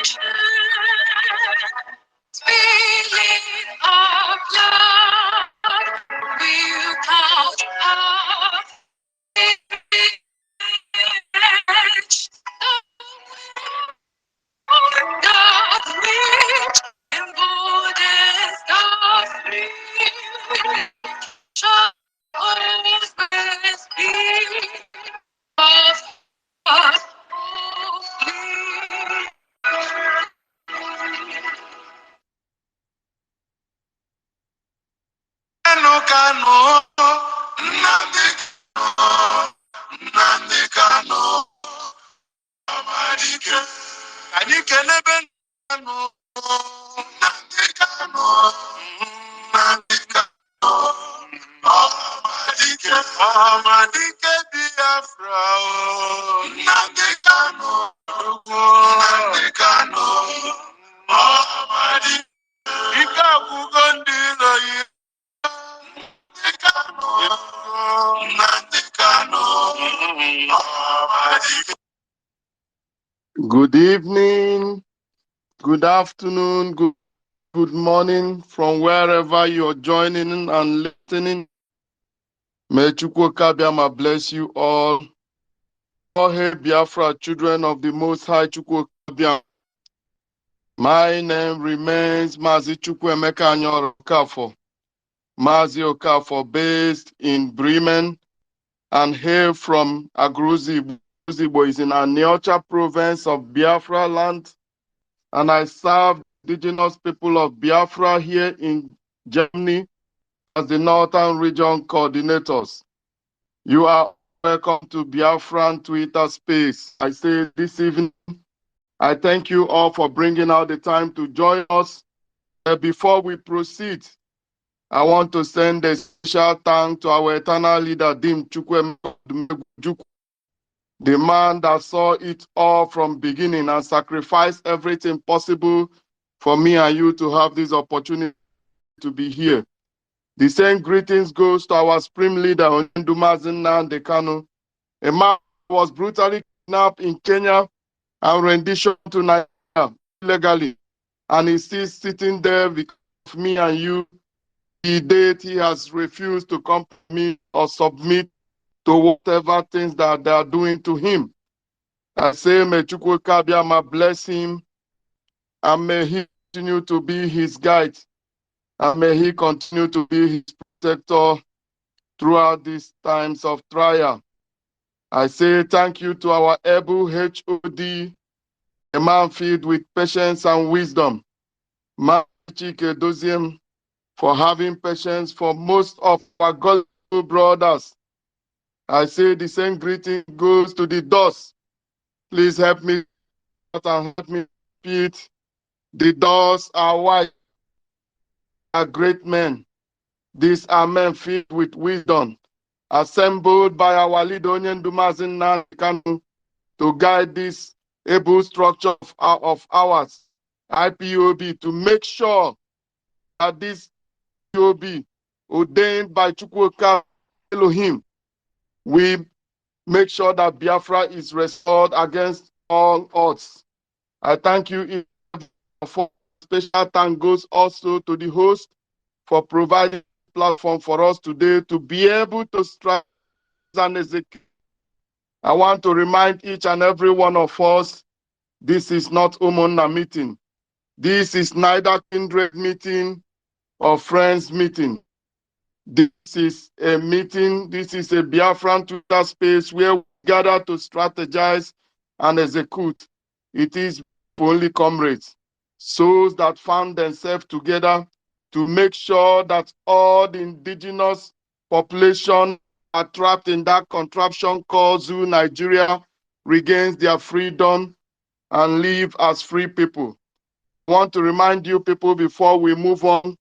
Spirit of love will count our privilege. God's rich and good as God's free. Show us where Spirit of us Amadike Biafra, Nandekano, Nandekano, Amadike, Ika Bugondi, Nandekano, Amadike. Good evening, good afternoon, good morning from wherever you're joining and listening. May Chukwuku bless you all. Oh, hey, Biafra, children of the Most High Chukwuku. My name remains Mazi Emeka Anyaora Mazi Okafor, based in Bremen and hail from Agruzi. Agruzi is in Anyaora province of Biafra land, and I serve indigenous people of Biafra here in Germany as the Northern Region coordinators. You are welcome to Biafran Twitter space. I say this evening, I thank you all for bringing out the time to join us. Before we proceed, I want to send a special thanks to our eternal leader, Dim Chukwuku, the man that saw it all from beginning and sacrificed everything possible for me and you to have this opportunity to be here. The same greetings goes to our supreme leader, Mazi Nnamdi, a man who was brutally kidnapped in Kenya and rendition to Nigeria illegally. And he's still sitting there because of me and you. The date he has refused to come to me or submit to whatever things that they are doing to him. I say, may Chukwuku bless him, and may he continue to be his guide, and may he continue to be his protector throughout these times of trial. I say thank you to our able HOD, a man filled with patience and wisdom, Chike Doziem, for having patience for most of our gospel brothers. I say the same greeting goes to the DOS. Please help me and help me repeat. The DOS are white, are great men. These are men filled with wisdom, assembled by our leader Mazi Nnamdi to guide this able structure of ours, IPOB, to make sure that this IPOB, ordained by Chukwuka Elohim, we make sure that Biafra is restored against all odds. I thank you for special thank goes also to the host for providing a platform for us today to be able to strategize and execute. I want to remind each and every one of us, this is not Umonna meeting. This is neither kindred meeting or friends meeting. This is a meeting, this is a Biafran Twitter space where we gather to strategize and execute. It is only comrades, souls that found themselves together to make sure that all the indigenous population are trapped in that contraption called Zoo Nigeria regains their freedom and live as free people. I want to remind you people before we move on,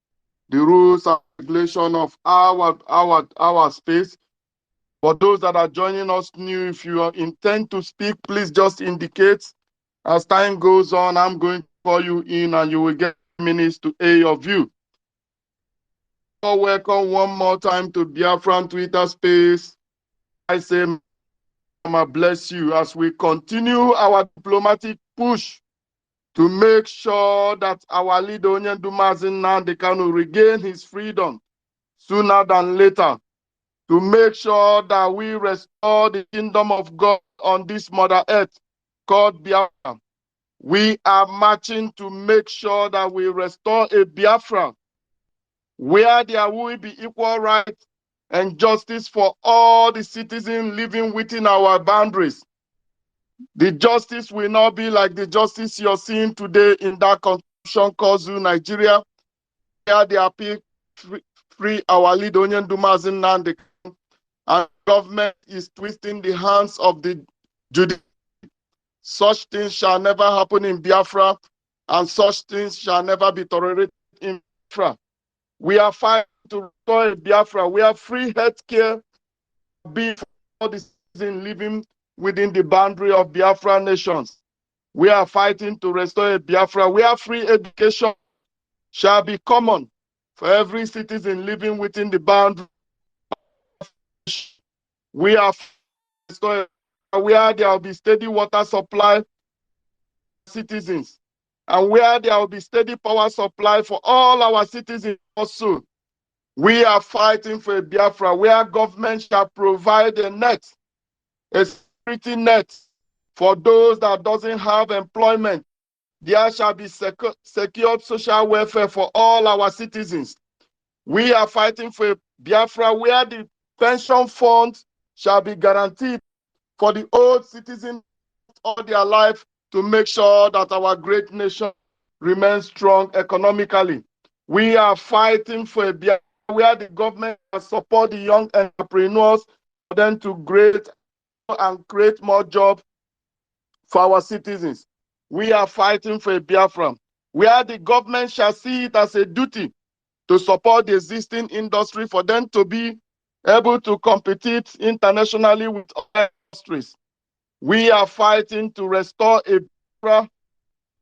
the rules and regulation of our space. For those that are joining us new, if you intend to speak, please just indicate. As time goes on, I'm going to call you in and you will get minutes to air your view. Welcome one more time to Biafran Twitter space. I say, Mama bless you as we continue our diplomatic push to make sure that our leader Onyendu Mazi Nnamdi Kanu regain his freedom sooner than later, to make sure that we restore the kingdom of God on this mother earth called Biafra. We are marching to make sure that we restore a Biafra where there will be equal rights and justice for all the citizens living within our boundaries. The justice will not be like the justice you're seeing today in that constitution called Nigeria, where they are free our leader Onyendu Mazi Nnamdi, and government is twisting the hands of the judiciary. Such things shall never happen in Biafra, and such things shall never be tolerated in Biafra. We are fighting to restore Biafra. We have free health care be for all the citizens living within the boundary of Biafra nations. We are fighting to restore Biafra. We have free education shall be common for every citizen living within the boundary. We are restoring where there will be steady water supply for citizens, and where there will be steady power supply for all our citizens also. We are fighting for a Biafra where government shall provide a net, a security net for those that doesn't have employment. There shall be secured social welfare for all our citizens. We are fighting for a Biafra where the pension funds shall be guaranteed for the old citizens all their life, to make sure that our great nation remains strong economically. We are fighting for a Biafra where the government will support the young entrepreneurs for them to create more jobs for our citizens. We are fighting for a Biafra where the government shall see it as a duty to support the existing industry for them to be able to compete internationally with other industries. We are fighting to restore a Biafra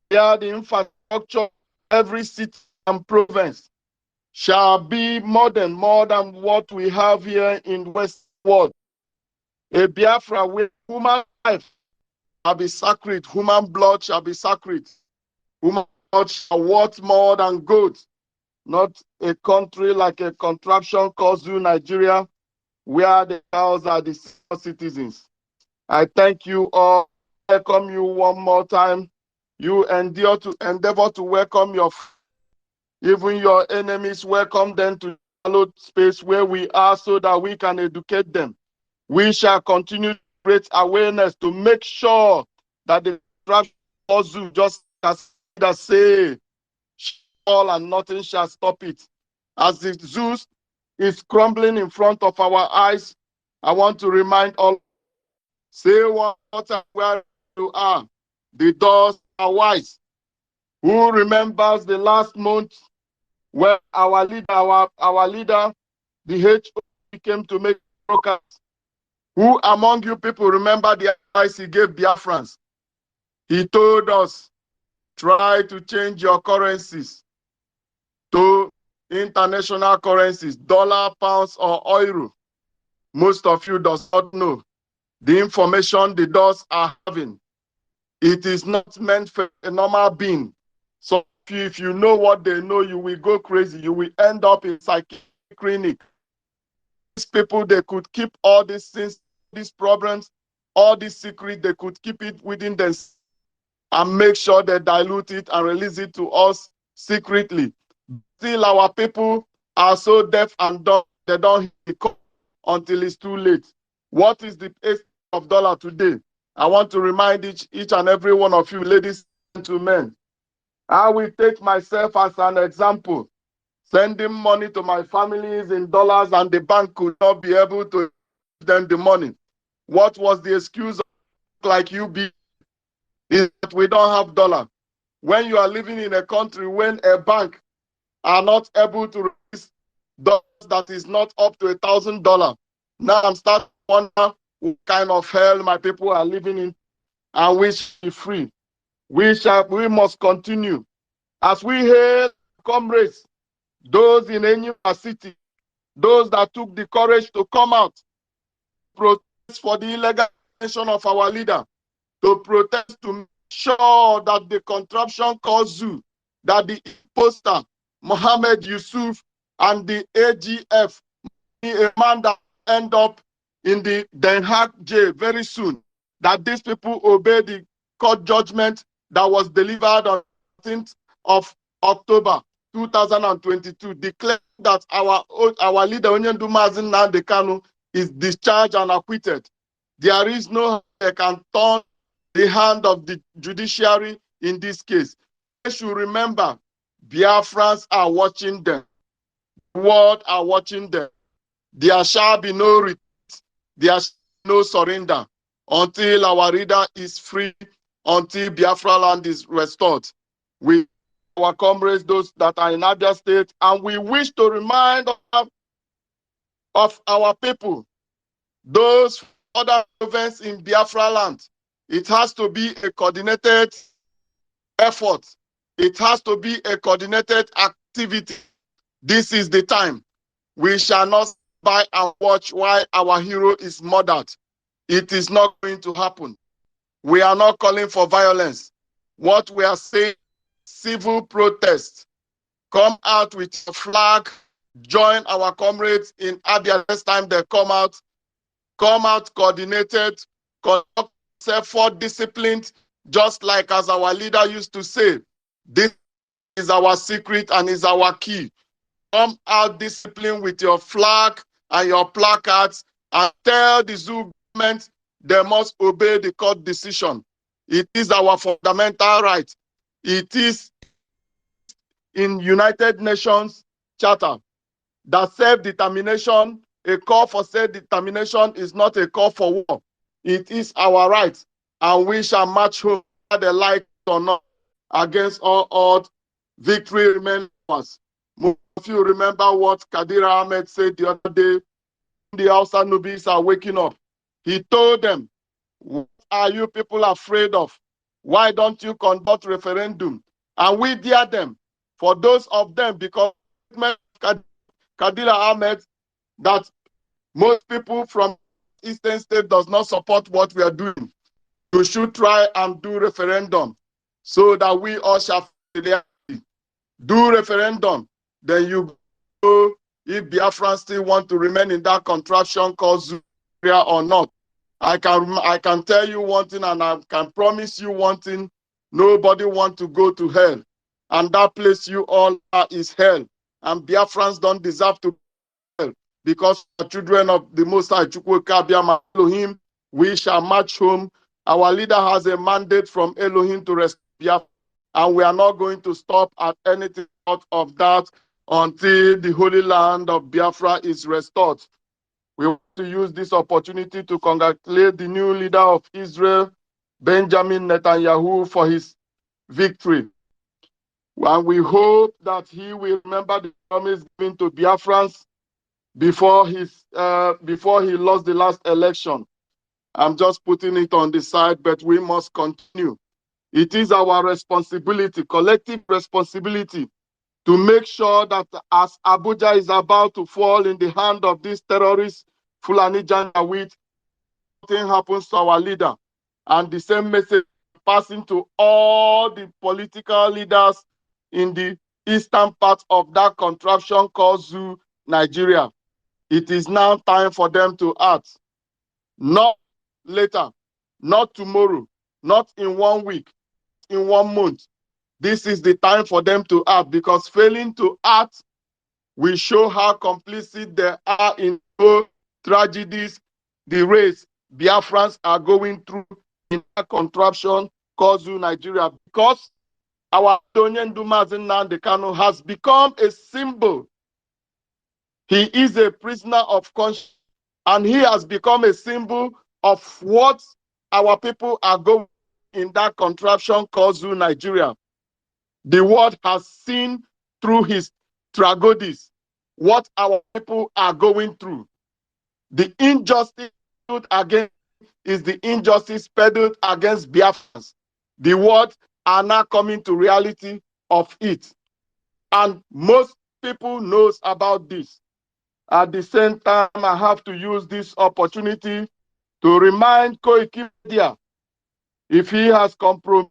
where the infrastructure of every city and province shall be modern, more than what we have here in the Western world. A Biafra where human life shall be sacred, human blood shall be sacred, human blood shall worth more than gold. Not a country like a contraption called Nigeria, where the cows are the citizens. I thank you all. Welcome you one more time. You endeavor to welcome even your enemies. Welcome them to the space where we are, so that we can educate them. We shall continue to create awareness to make sure that the zoo, just as that say, all and nothing shall stop it. As the Zeus is crumbling in front of our eyes, I want to remind all, say one more time where you are. The doors are wise. Who remembers the last month where our leader, the HO, came to make broadcast? Who among you people remember the advice he gave Biafrans? He told us, try to change your currencies to international currencies, dollar, pounds, or euro. Most of you does not know the information the doors are having. It is not meant for a normal being. So if you know what they know, you will go crazy. You will end up in psychiatric clinic. These people, they could keep all these things, these problems, all these secrets, they could keep it within themselves and make sure they dilute it and release it to us secretly. Still, our people are so deaf and dumb, they don't hear the call until it's too late. What is the price of dollar today? I want to remind each and every one of you, ladies and gentlemen, I will take myself as an example. Sending money to my families in dollars, and the bank could not be able to give them the money. What was the excuse of like you be? Is that we don't have dollar. When you are living in a country when a bank are not able to release dollars that is not up to $1,000. Now I'm starting to wonder what kind of hell my people are living in, and we should be free. We must continue. As we hail comrades, those in any city, those that took the courage to come out, protest for the illegal detention of our leader, to protest to make sure that the contraption called zoo, that the imposter, Mohammed Yusuf, and the AGF, a man that end up in the Den Haag jail very soon, that these people obey the court judgment that was delivered on 13th of October 2022, declaring that our leader, Onyendu Mazi Nnamdi Kanu, is discharged and acquitted. There is no how they can turn the hand of the judiciary in this case. They should remember, Biafrans are watching them. The world are watching them. There shall be no retreat. There shall be no surrender until our leader is free, until Biafra land is restored. We, our comrades, those that are in Abia State, and we wish to remind of our people, those other events in Biafra land. It has to be a coordinated effort. It has to be a coordinated activity. This is the time. We shall not sit by and watch while our hero is murdered. It is not going to happen. We are not calling for violence. What we are saying, civil protest. Come out with a flag. Join our comrades in Abia next time they come out. Come out coordinated, conduct yourself disciplined, just like as our leader used to say. This is our secret and is our key. Come out disciplined with your flag and your placards and tell the zoo government they must obey the court decision. It is our fundamental right. It is in United Nations Charter that self-determination, a call for self-determination is not a call for war. It is our right, and we shall march home whether they like it or not against all odds. Victory remains ours. If you remember what Kadir Ahmed said the other day, the Hausa Nubis are waking up. He told them, what are you people afraid of? Why don't you conduct referendum? And we dare them. For those of them, because Kadir Ahmed, that most people from Eastern State does not support what we are doing. You should try and do referendum so that we all shall do referendum. Then you go if Biafrans still want to remain in that contraption called Zuria or not. I can tell you one thing and I can promise you one thing. Nobody want to go to hell. And that place you all are is hell. And Biafrans don't deserve to be hell. Because the children of the Most High, Chukwuku, Elohim, we shall march home. Our leader has a mandate from Elohim to restore Biafra. And we are not going to stop at anything out of that until the Holy Land of Biafra is restored. We want to use this opportunity to congratulate the new leader of Israel, Benjamin Netanyahu, for his victory. And we hope that he will remember the promise given to Biafrans before he lost the last election. I'm just putting it on the side, but we must continue. It is our responsibility, collective responsibility, to make sure that as Abuja is about to fall in the hand of these terrorists, Fulani Janjaweed, nothing happens to our leader. And the same message passing to all the political leaders in the eastern part of that contraption called Zoo, Nigeria. It is now time for them to act. Not later, not tomorrow, not in 1 week, in 1 month. This is the time for them to act, because failing to act will show how complicit they are in the tragedies the race Biafrans are going through in that contraption called Zoo, Nigeria. Because our Onyendu Mazi Nnamdi Kanu has become a symbol. He is a prisoner of conscience, and he has become a symbol of what our people are going in that contraption called Zoo, Nigeria. The world has seen through his tragedies what our people are going through. The injustice against is the injustice peddled against Biafrans. The world are now coming to reality of it. And most people knows about this. At the same time, I have to use this opportunity to remind Koiki Media, if he has compromised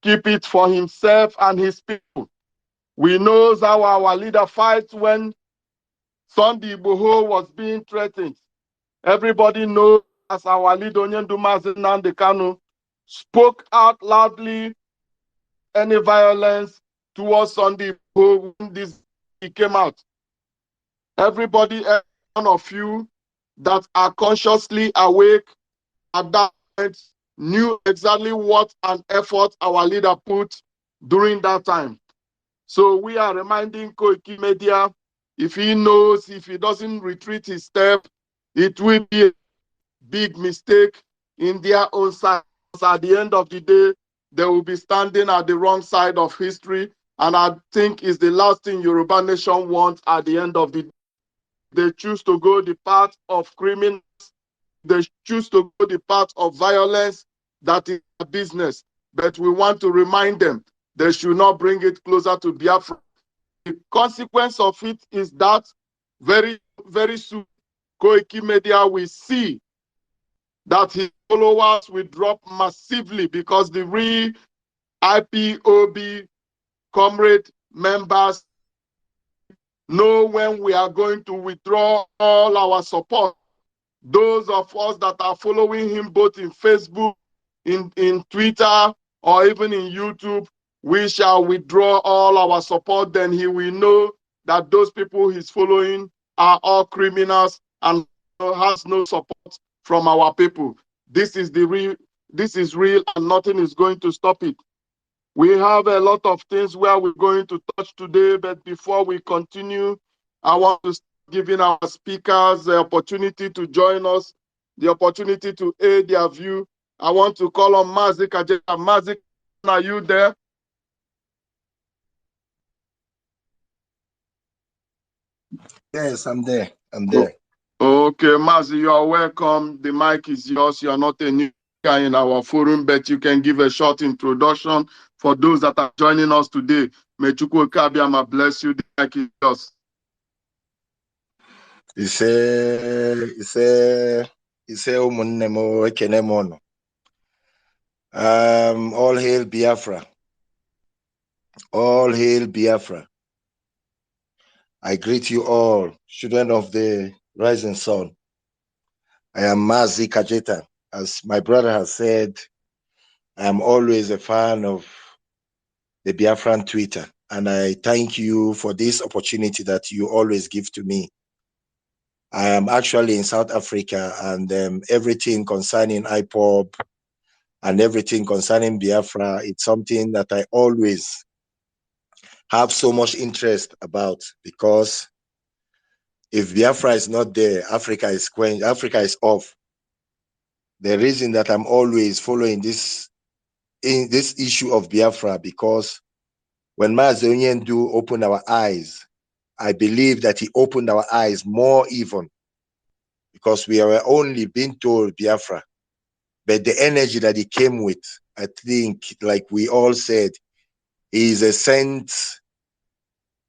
keep it for himself and his people. We know how our leader fights when Sunday Igboho was being threatened. Everybody knows as our leader Onyendu Mazi Nnamdi Kanu spoke out loudly any violence towards Sunday Igboho when this he came out. Everybody, every one of you that are consciously awake at that point knew exactly what an effort our leader put during that time. So we are reminding Koiki Media, if he knows, if he doesn't retreat his step, it will be a big mistake in their own side. At the end of the day, they will be standing at the wrong side of history. And I think is the last thing Yoruba nation wants at the end of the day. They choose to go the path of criminals. They choose to go the path of violence. That is a business. But we want to remind them they should not bring it closer to Biafra. The consequence of it is that very, very soon, Koiki Media will see that his followers will drop massively because the real IPOB comrade members know when we are going to withdraw all our support. Those of us that are following him both in Facebook, in Twitter, or even in YouTube, we shall withdraw all our support. Then he will know that those people he's following are all criminals and has no support from our people. This is real, and nothing is going to stop it. We have a lot of things where we're going to touch today, but before we continue, I want to start giving our speakers the opportunity to join us, the opportunity to aid their view. I want to call on Mazi Kajeta. Mazi, are you there? Yes, I'm there. I'm there. Okay, Mazi, you are welcome. The mic is yours. You are not a new guy in our forum, but you can give a short introduction for those that are joining us today. May Chukwuku Abiyama bless you. The mic is yours. Ụmụnne m ekene m ọnụ. All hail Biafra. All hail Biafra. I greet you all, children of the rising sun. I am Mazi Kajeta. As my brother has said, I am always a fan of the Biafran Twitter, and I thank you for this opportunity that you always give to me. I am actually in South Africa, and everything concerning IPOB and everything concerning Biafra, it's something that I always have so much interest about, because if Biafra is not there, Africa is off. The reason that I'm always following this issue of Biafra, because when Mazi Onyendu opened our eyes, I believe that he opened our eyes more even, because we were only being told Biafra. But the energy that he came with, I think, like we all said, is a sent,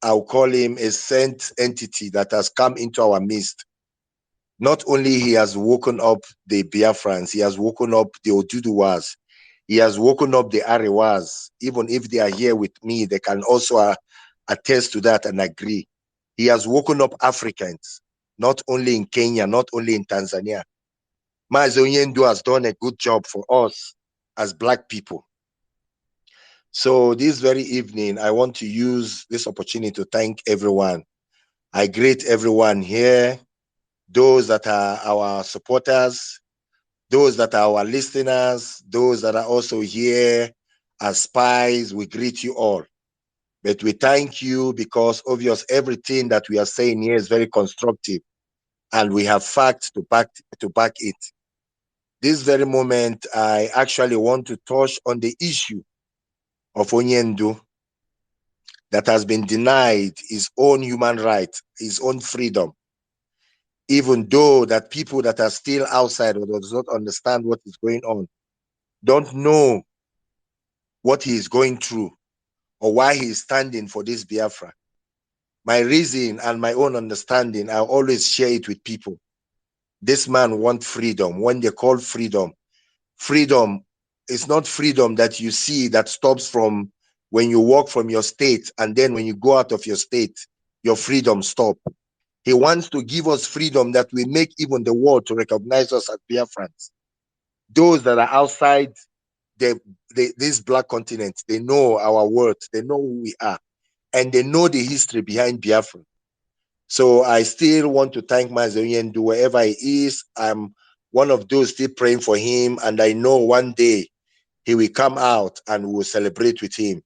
I'll call him a sent entity that has come into our midst. Not only he has woken up the Biafrans, he has woken up the Oduduwas, he has woken up the Arewas. Even if they are here with me, they can also attest to that and agree. He has woken up Africans, not only in Kenya, not only in Tanzania. Mazi Onyendu has done a good job for us as Black people. So this very evening, I want to use this opportunity to thank everyone. I greet everyone here, those that are our supporters, those that are our listeners, those that are also here as spies. We greet you all. But we thank you because obvious everything that we are saying here is very constructive, and we have facts to back it. This very moment, I actually want to touch on the issue of Onyendu that has been denied his own human right, his own freedom, even though that people that are still outside or does not understand what is going on, don't know what he is going through or why he is standing for this Biafra. My reason and my own understanding, I always share it with people. This man wants freedom. When they call freedom, freedom it's not freedom that you see that stops from when you walk from your state, and then when you go out of your state, your freedom stop. He wants to give us freedom that we make even the world to recognize us as Biafrans. Those that are outside this black continent, they know our worth, they know who we are, and they know the history behind Biafra. So I still want to thank Mazi wherever he is. I'm one of those still praying for him, and I know one day he will come out and we will celebrate with him.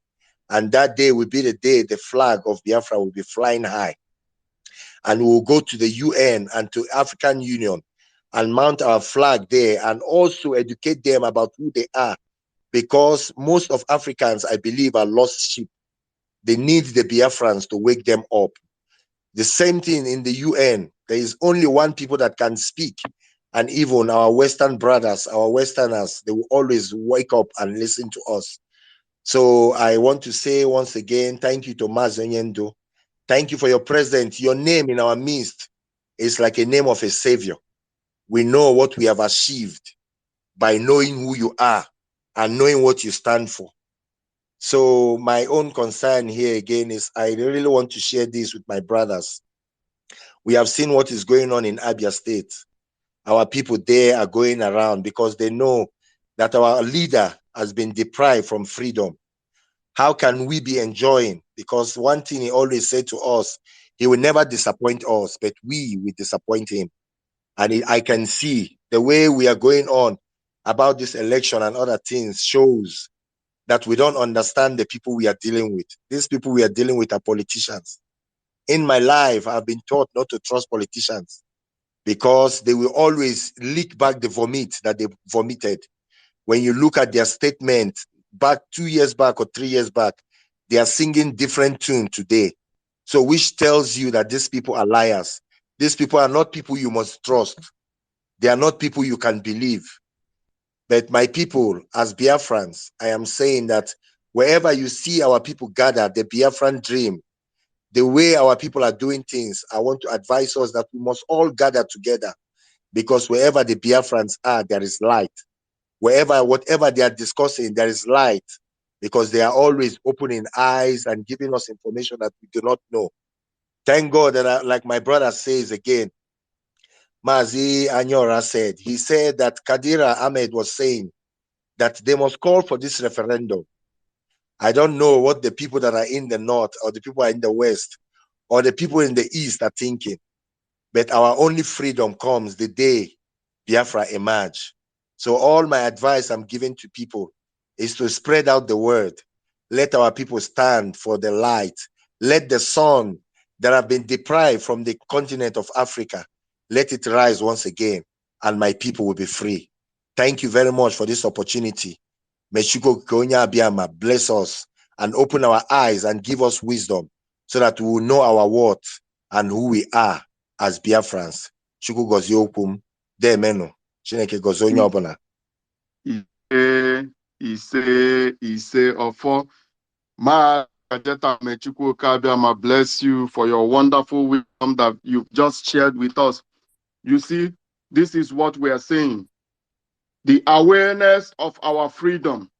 And that day will be the day the flag of Biafra will be flying high. And we will go to the UN and to African Union and mount our flag there and also educate them about who they are. Because most of Africans, I believe, are lost sheep. They need the Biafrans to wake them up. The same thing in the UN. There is only one people that can speak. And even our Western brothers, our Westerners, they will always wake up and listen to us. So I want to say once again, thank you to Mazi. Thank you for your presence. Your name in our midst is like a name of a savior. We know what we have achieved by knowing who you are and knowing what you stand for. So my own concern here again is I really want to share this with my brothers. We have seen what is going on in Abia State. Our people there are going around because they know that our leader has been deprived from freedom. How can we be enjoying? Because one thing he always said to us, he will never disappoint us, but we will disappoint him. And I can see the way we are going on about this election and other things shows that we don't understand the people we are dealing with. These people we are dealing with are politicians. In my life, I've been taught not to trust politicians because they will always leak back the vomit that they vomited. When you look at their statement back 2 years back or 3 years back, they are singing different tune today. So which tells you that these people are liars. These people are not people you must trust. They are not people you can believe. But my people, as Biafrans, I am saying that wherever you see our people gather, the Biafran dream, the way our people are doing things, I want to advise us that we must all gather together because wherever the Biafrans are, there is light. Whatever they are discussing, there is light because they are always opening eyes and giving us information that we do not know. Thank God that, like my brother says again, Mazi Anyaora said, he said that Kadira Ahmed was saying that they must call for this referendum. I don't know what the people that are in the north or the people are in the west or the people in the east are thinking, but our only freedom comes the day Biafra emerge. So all my advice I'm giving to people is to spread out the word. Let our people stand for the light. Let the sun that have been deprived from the continent of Africa, let it rise once again, and my people will be free. Thank you very much for this opportunity. May Chukwuku Konya Abiyama bless us and open our eyes and give us wisdom so that we will know our worth and who we are as Biafrans. Chukwu gozie okwu m. Demenu. Chineke gozie onye ọbụla. Ise ofo. Ma Kajeta may Chukwuku Abiyama bless you for your wonderful wisdom that you've just shared with us. You see, this is what we are saying. The awareness of our freedom,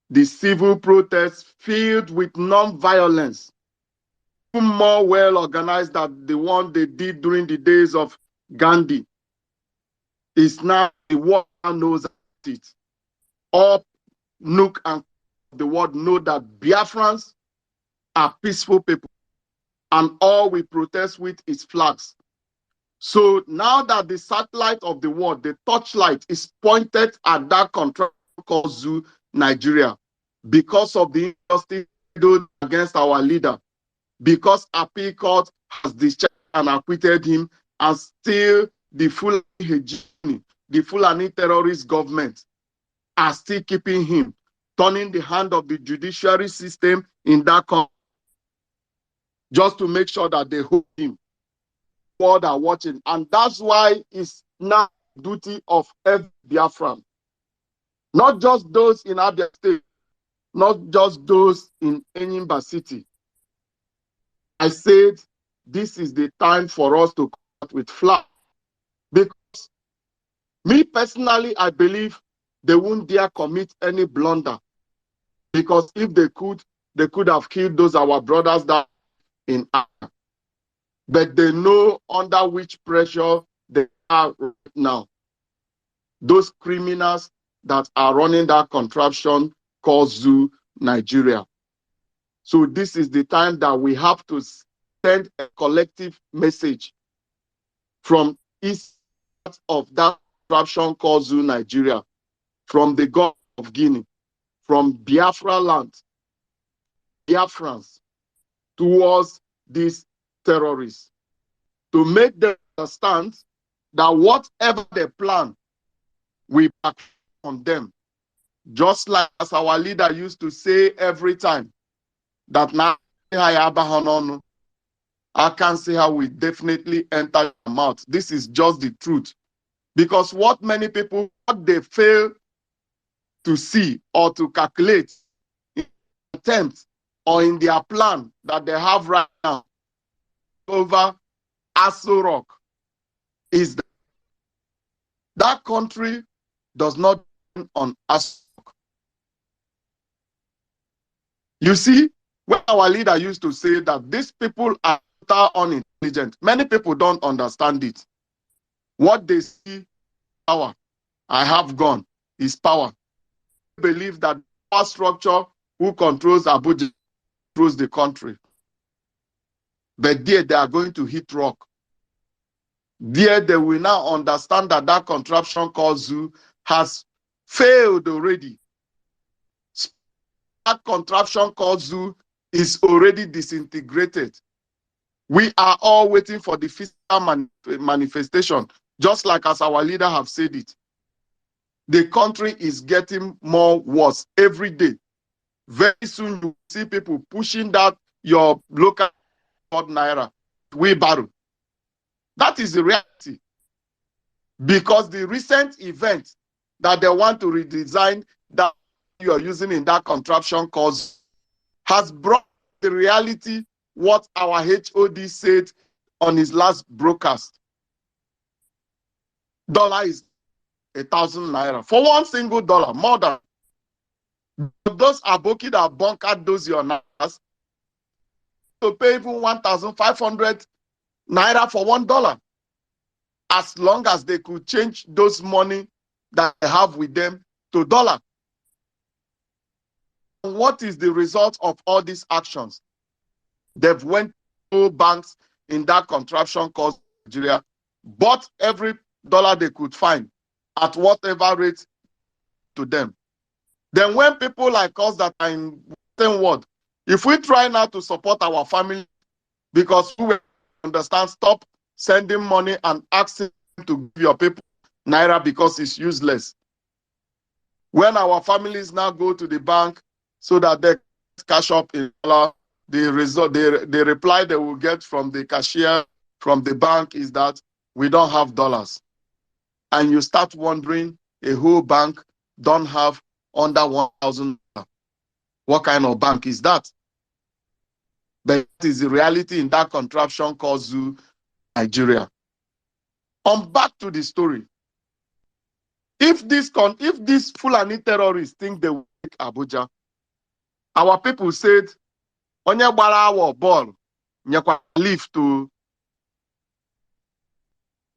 the civil protests filled with non-violence, more well organized than the one they did during the days of Gandhi, is now the world knows it. All nook and the world know that Biafrans are peaceful people, and all we protest with is flags. So now that the satellite of the world, the torchlight, is pointed at that country called Zoo, Nigeria, because of the injustice against our leader, because appeal court has discharged and acquitted him, and still the Fulani hegemony, the Fulani terrorist government are still keeping him, turning the hand of the judiciary system in that country just to make sure that they hold him. World are watching, and that's why it's now duty of every Biafran, not just those in Abia State, not just those in Enyimba City. I said this is the time for us to come out with flag, because me personally, I believe they won't dare commit any blunder. Because if they could have killed those our brothers that in Africa. But they know under which pressure they are right now. Those criminals that are running that contraption called Zoo Nigeria. So this is the time that we have to send a collective message from east of that contraption called Zoo Nigeria, from the Gulf of Guinea, from Biafra land, Biafrans, towards these terrorists, to make them understand that whatever they plan, we back on them. Just like as our leader used to say every time, that now I can't see how we definitely enter the mouth. This is just the truth. Because what many people, what they fail to see or to calculate in attempt or in their plan that they have right now over Aso Rock is that country does not depend on Aso Rock. You see, when our leader used to say that these people are unintelligent, many people don't understand it. What they see, power, I have gone, is power. They believe that power structure who controls Abuja controls the country. But there they are going to hit rock. There they will now understand that that contraption called Zoo has failed already. That contraption called Zoo is already disintegrated. We are all waiting for the physical manifestation, just like as our leader have said it. The country is getting more worse every day. Very soon you see people pushing that your local naira wheelbarrow. That is the reality. Because the recent event that they want to redesign that you are using in that contraption cause has brought the reality what our HOD said on his last broadcast. Dollar is 1,000 naira for one single dollar, more than those aboki that bunkered those your nairas to pay even 1,500 naira for $1, as long as they could change those money that they have with them to dollar. And what is the result of all these actions? They've went to banks in that contraption called Nigeria, bought every dollar they could find at whatever rate to them. Then when people like us that are in Western world, if we try now to support our family, because we understand, stop sending money and asking to give your people naira because it's useless. When our families now go to the bank so that they cash up in dollar, the result, the reply they will get from the cashier from the bank is that we don't have dollars. And you start wondering, a whole bank don't have under 1,000. What kind of bank is that? But it is the reality in that contraption called Zoo Nigeria. Back to the story. If these Fulani terrorists think they will take Abuja, our people said, onye gbara our ball, nyekwa leave to.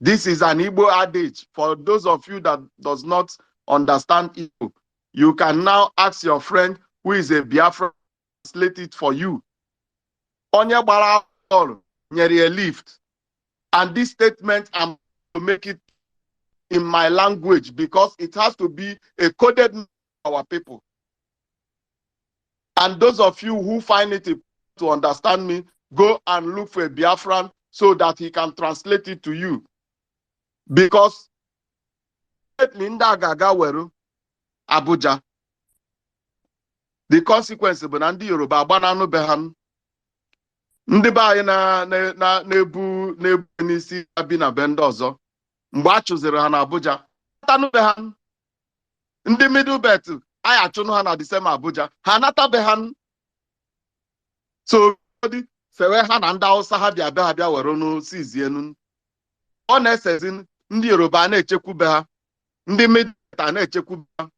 This is an Igbo adage. For those of you that does not understand Igbo, you can now ask your friend who is a Biafra, translate it for you. Onye gbara our ball, nyere lift. And this statement, I'm to make it in my language because it has to be a coded for our people. And those of you who find it to understand me, go and look for a Biafran so that he can translate it to you. Because Linda Gaga Weru, Abuja, the consequence of Nandi Yoruba, Banano Behan, Ndiba na nebu nisi abina bendozo, Mbachuzera Han Abuja, Tanu Behan, Ndi middle bet, I actually had the same Abuja, Hanata Behan. So, Fewe Han and also have your Behabia Werono, Sizianun. Honest as in Ndi Yoruba na Echekubeha, Ndi Mid and Echekubeha.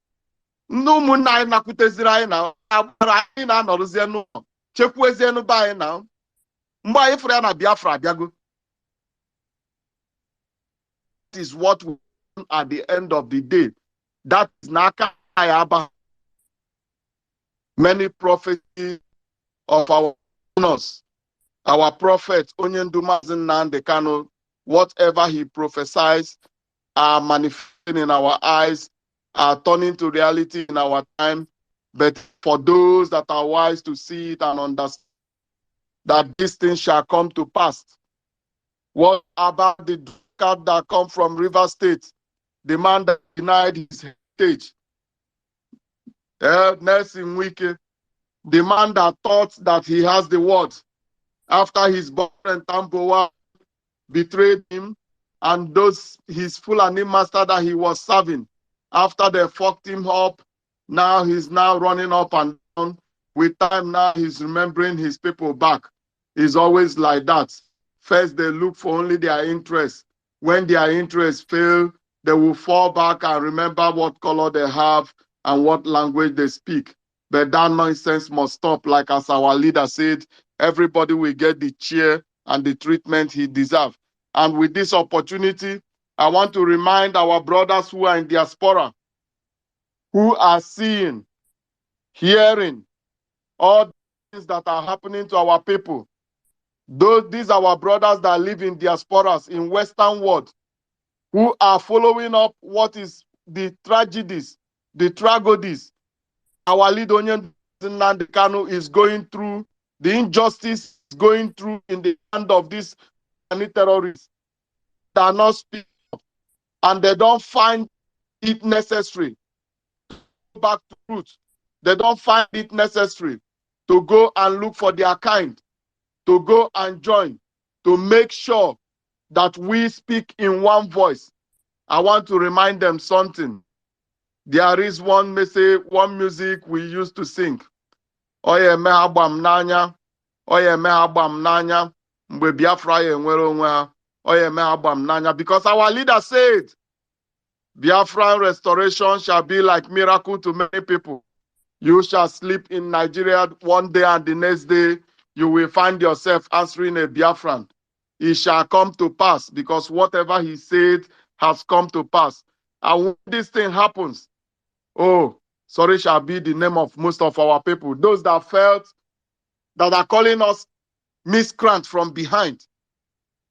ndị ụmụnna anyị nakwuteziri anyị na agbara anyị na-anọrụzie n'ụlọ chekwuezie n'ụba anyị na mgbe anyị fụrụ ya na Biafra abịago. That is what we want at the end of the day. That is n'aka anyị aba. Many prophecies of our honors, our prophet Onyendu Mazi Nnamdi Kanu, whatever he prophesies are manifesting in our eyes, are turning to reality in our time. But for those that are wise to see it and understand that these things shall come to pass. What about the drunkard that come from River State, the man that denied his heritage? Nelson Wike, the man that thought that he has the word after his boyfriend Tampowa betrayed him, and those his Fulani master that he was serving, after they fucked him up, now he's now running up and down. With time now, he's remembering his people back. It's always like that. First, they look for only their interest. When their interests fail, they will fall back and remember what color they have and what language they speak. But that nonsense must stop. Like as our leader said, everybody will get the cheer and the treatment he deserves. And with this opportunity, I want to remind our brothers who are in diaspora, who are seeing, hearing all the things that are happening to our people. These are our brothers that live in diasporas in Western world, who are following up what is the tragedies, the tragedies our leader Onyendu Nnamdi Kanu is going through, the injustice is going through in the hand of these terrorists that are not speaking up, and they don't find it necessary to go back to roots. They don't find it necessary to go and look for their kind, to go and join, to make sure that we speak in one voice. I want to remind them something. There is one message, one music we used to sing. Oye me agbam n'anya, oye me agbam n'anya, mgbe Biafra ya enwere onwe ha, oye me agbam n'anya. Because our leader said, Biafran restoration shall be like miracle to many people. You shall sleep in Nigeria one day and the next day you will find yourself answering a Biafran. It shall come to pass because whatever he said has come to pass. And when this thing happens, oh, sorry shall be the name of most of our people. Those that felt that are calling us miscreants from behind.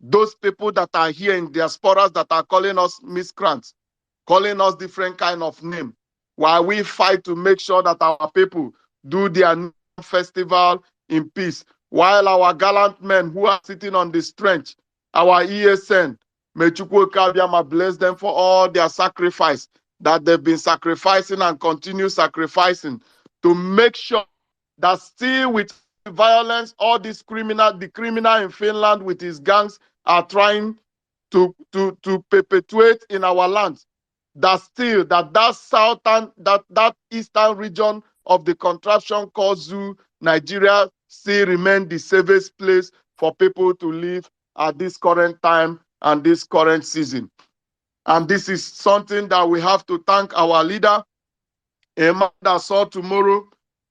Those people that are here in diasporas that are calling us miscreants, calling us different kind of name, while we fight to make sure that our people do their festival in peace, while our gallant men who are sitting on the strength, our ESN, may Chukwuku bless them for all their sacrifice that they've been sacrificing and continue sacrificing to make sure that still with violence, all these the criminal in Finland with his gangs are trying to perpetuate in our land, that still that southern, that eastern region of the contraption called Zoo, Nigeria, still remain the safest place for people to live at this current time and this current season. And this is something that we have to thank our leader, a man that saw tomorrow,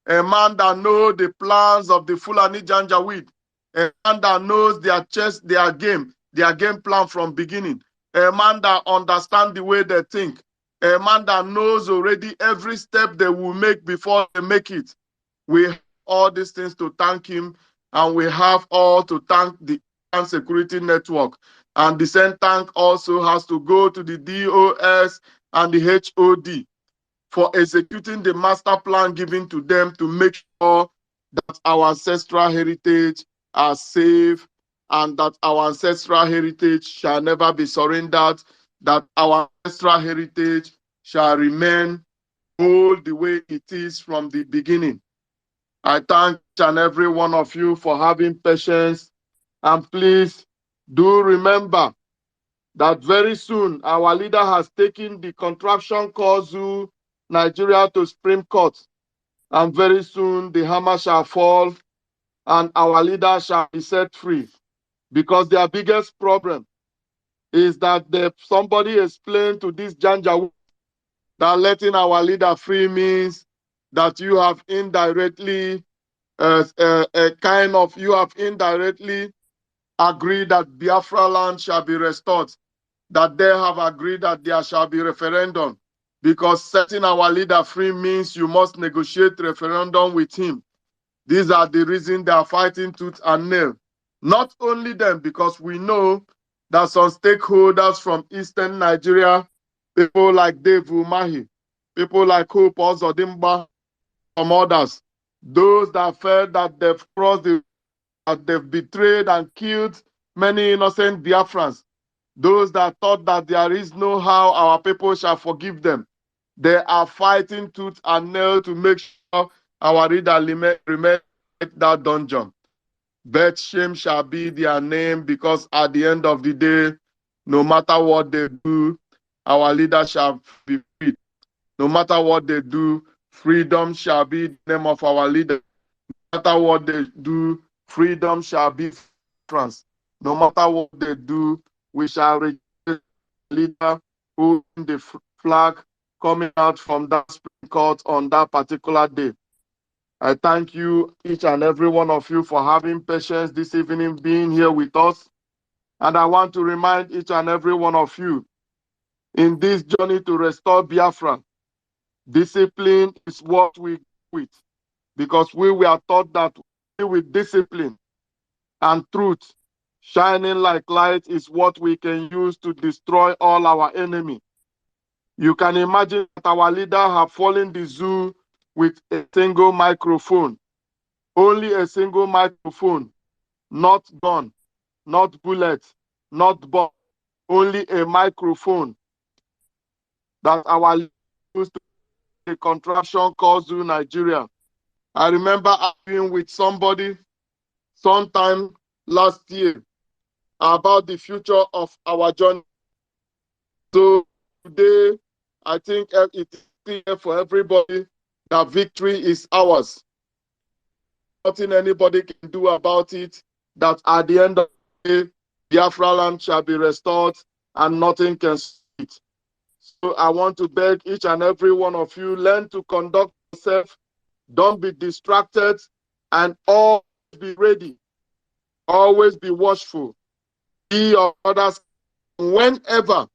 a man that knows the plans of the Fulani Janjaweed, a man that knows their chess, their game plan from beginning, a man that understands the way they think, a man that knows already every step they will make before they make it. We have all these things to thank him, and we have all to thank the security network. And the same thank also has to go to the DOS and the HOD for executing the master plan given to them to make sure that our ancestral heritage are safe and that our ancestral heritage shall never be surrendered, that our ancestral heritage shall remain whole the way it is from the beginning. I thank each and every one of you for having patience, and please do remember that very soon our leader has taken the contraption called Zoo Nigeria to Supreme Court, and very soon the hammer shall fall and our leader shall be set free. Because their biggest problem is that somebody explained to this Janjaweed that letting our leader free means that you have indirectly, you have indirectly agreed that Biafra land shall be restored, that they have agreed that there shall be referendum, because setting our leader free means you must negotiate referendum with him. These are the reasons they are fighting tooth and nail. Not only them, because we know that some stakeholders from Eastern Nigeria, people like Dave Umahi, people like Hope Ozodimba, some others, those that felt that they've crossed that they've betrayed and killed many innocent Biafrans, those that thought that there is no how our people shall forgive them, they are fighting tooth and nail to make sure our leader remain in that dungeon. But shame shall be their name, because at the end of the day, no matter what they do, our leader shall be free. No matter what they do, freedom shall be the name of our leader. No matter what they do, freedom shall be France. No matter what they do, we shall reject the leader holding the flag coming out from that Supreme Court on that particular day. I thank you, each and every one of you, for having patience this evening, being here with us. And I want to remind each and every one of you, in this journey to restore Biafra, discipline is what we do with, because we were taught that with discipline and truth, shining like light, is what we can use to destroy all our enemy. You can imagine that our leader have fallen the zoo with a single microphone. Only a single microphone, not gun, not bullet, not bomb, only a microphone that our leader used to a contraption called Zoo Nigeria. I remember arguing with somebody sometime last year about the future of our journey. So today, I think it is clear for everybody that victory is ours. Nothing anybody can do about it, that at the end of the day, Biafra land shall be restored and nothing can stop it. So I want to beg each and every one of you, learn to conduct yourself, don't be distracted, and always be ready, always be watchful. Be your others whenever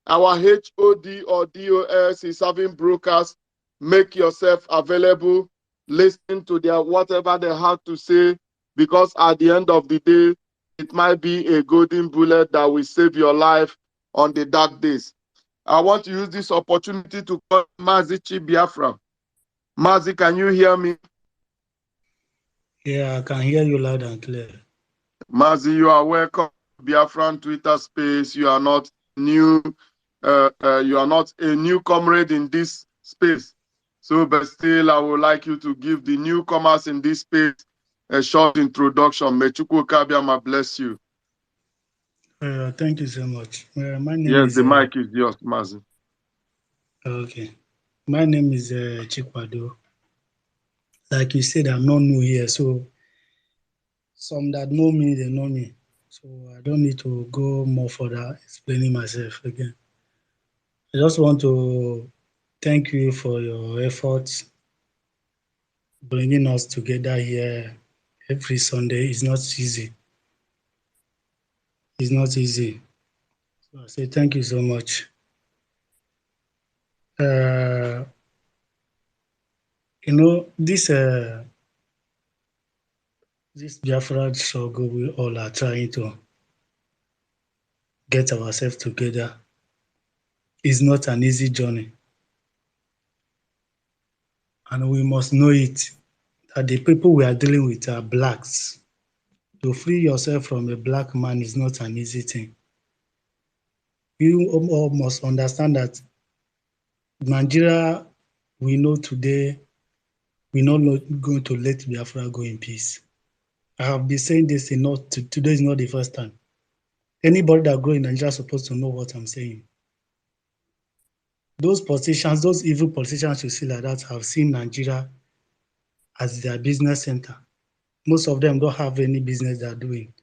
our HOD or DOS is having broadcast, make yourself available, listen to their whatever they have to say, because at the end of the day, it might be a golden bullet that will save your life on the dark days. I want to use this opportunity to call Mazi Biafra. Mazi, can you hear me? Yeah, I can hear you loud and clear. Mazi, you are welcome to Biafran Twitter space. You are not new. You are not a new comrade in this space. So, but still, I would like you to give the newcomers in this space a short introduction. May Chukwuku bless you. Thank you so much. My name Yes, is the mic is yours, Mazi. okay. My name is Chikwado. Like you said, I'm not new here, so some that know me, they know me. So I don't need to go more further explaining myself again. I just want to thank you for your efforts bringing us together here every Sunday. It's not easy. It's not easy. So I say thank you so much. Uh, this Biafra struggle we all are trying to get ourselves together is not an easy journey. And we must know it, that the people we are dealing with are blacks. To free yourself from a black man is not an easy thing. You all must understand that Nigeria, we know today, we're not going to let Biafra go in peace. I have been saying this enough. Today is not the first time. Anybody that grows in Nigeria is supposed to know what I'm saying. Those politicians, those evil politicians you see like that, have seen Nigeria as their business center. Most of them don't have any business they're doing.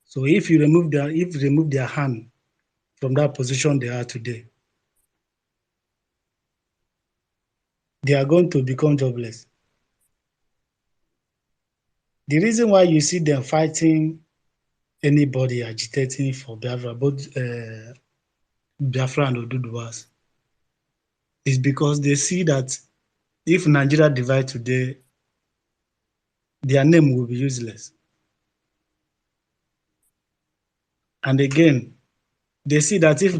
So if you remove their hand from that position they are today, they are going to become jobless. The reason why you see them fighting anybody agitating for Biafra, both Biafra and Oduduwas, is because they see that if Nigeria divide today, their name will be useless. And again, they see that if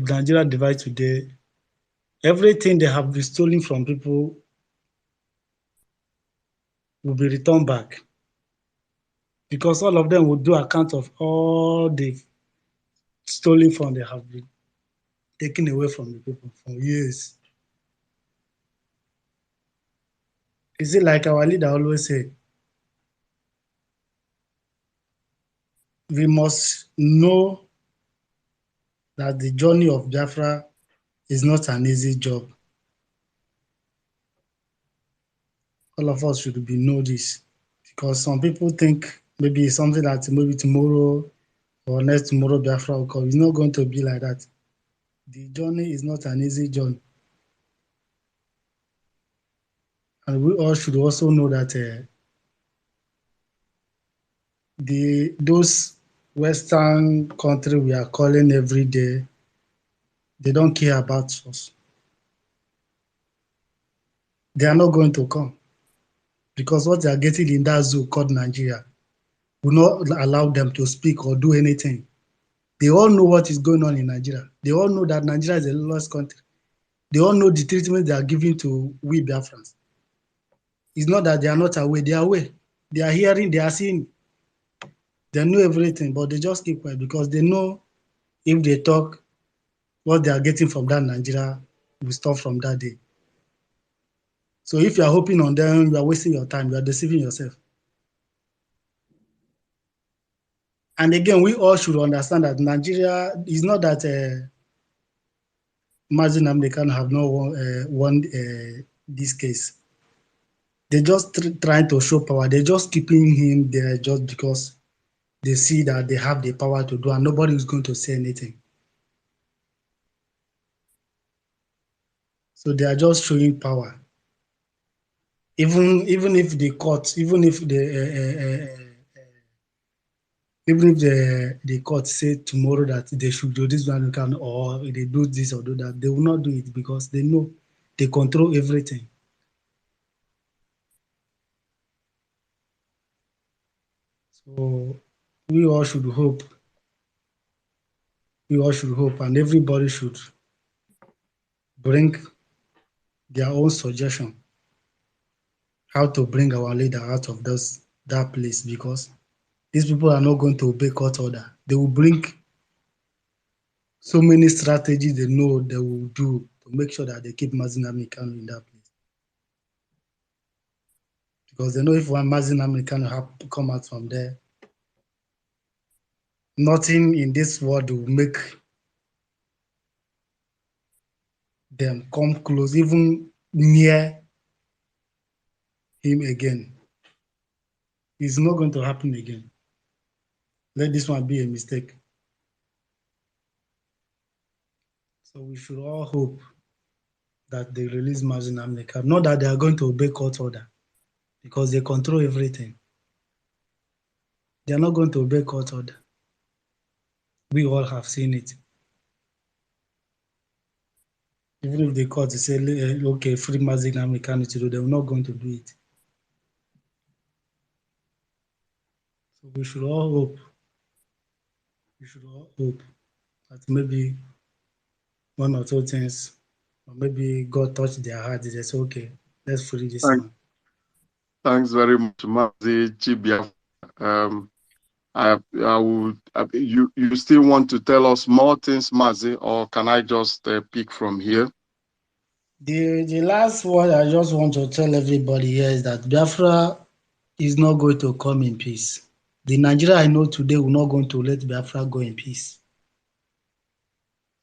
Nigeria divide today, everything they have been stolen from people will be returned back. Because all of them will do account of all the stolen from they have been taken away from the people for years. Is it like our leader always say, we must know that the journey of Biafra is not an easy job. All of us should be know this, because some people think maybe it's something that maybe tomorrow or next tomorrow Biafra will come. It's not going to be like that. The journey is not an easy journey. And we all should also know that those Western country we are calling every day, they don't care about us. They are not going to come, because what they are getting in that zoo called Nigeria will not allow them to speak or do anything. They all know what is going on in Nigeria. They all know that Nigeria is a lost country. They all know the treatment they are giving to we Biafrans. It's not that they are not aware. They are aware. They are hearing. They are seeing. They know everything, but they just keep quiet because they know if they talk, what they are getting from that Nigeria will stop from that day. So if you are hoping on them, you are wasting your time. You are deceiving yourself. And again, we all should understand that Nigeria is not that Mazi Namdekan have not won this case. They're just trying to show power. They're just keeping him there just because they see that they have the power to do, and nobody is going to say anything. So they are just showing power. Even if the court, even if the court say tomorrow that they should do this one, or they do this or do that, they will not do it because they know they control everything. So we all should hope. We all should hope, and everybody should bring their own suggestion how to bring our leader out of that place, because these people are not going to obey court order. They will bring so many strategies they know they will do to make sure that they keep Mazi Kanu in that place. Because they know if one Mazi Kanu have to come out from there, nothing in this world will make them come close, even near him again. It's not going to happen again. Let this one be a mistake. So we should all hope that they release Mazi Kanu. Not that they are going to obey court order, because they control everything. They are not going to obey court order. We all have seen it. Even if the court say, okay, free Mazi Kanu to do, they are not going to do it. So we should all hope. We should all hope that maybe one or two things, or maybe God touched their heart. They say, okay, let's free this man. Thanks very much, Mazi Chibia. You still want to tell us more things, Mazi, or can I just pick from here? The last word I just want to tell everybody here is that Biafra is not going to come in peace. The Nigeria I know today will not going to let Biafra go in peace.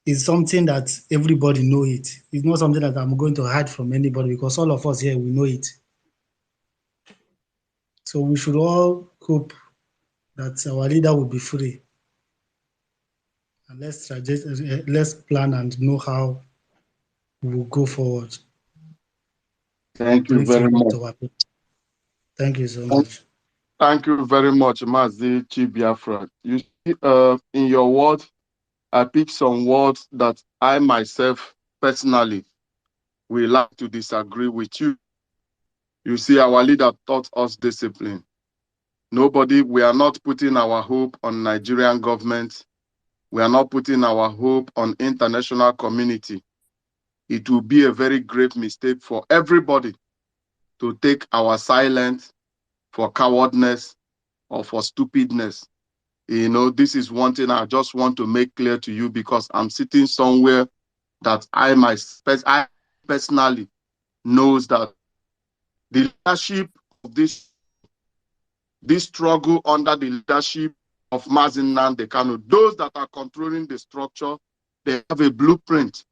It's something that everybody know it. It's not something that I'm going to hide from anybody, because all of us here, we know it. So we should all hope that our leader will be free. And let's plan and know how we will go forward. Thank you bring very favor much. to our people. Thank you so much. Thank you very much, Mazi Biafra. You see, in your words, I picked some words that I myself personally will like to disagree with you. You see, our leader taught us discipline. We are not putting our hope on Nigerian government. We are not putting our hope on international community. It will be a very great mistake for everybody to take our silence for cowardness or for stupidness. You know, this is one thing I just want to make clear to you, because I'm sitting somewhere that I personally knows that the leadership of this struggle under the leadership of Mazi Nnamdi Kanu, those that are controlling the structure, they have a blueprint.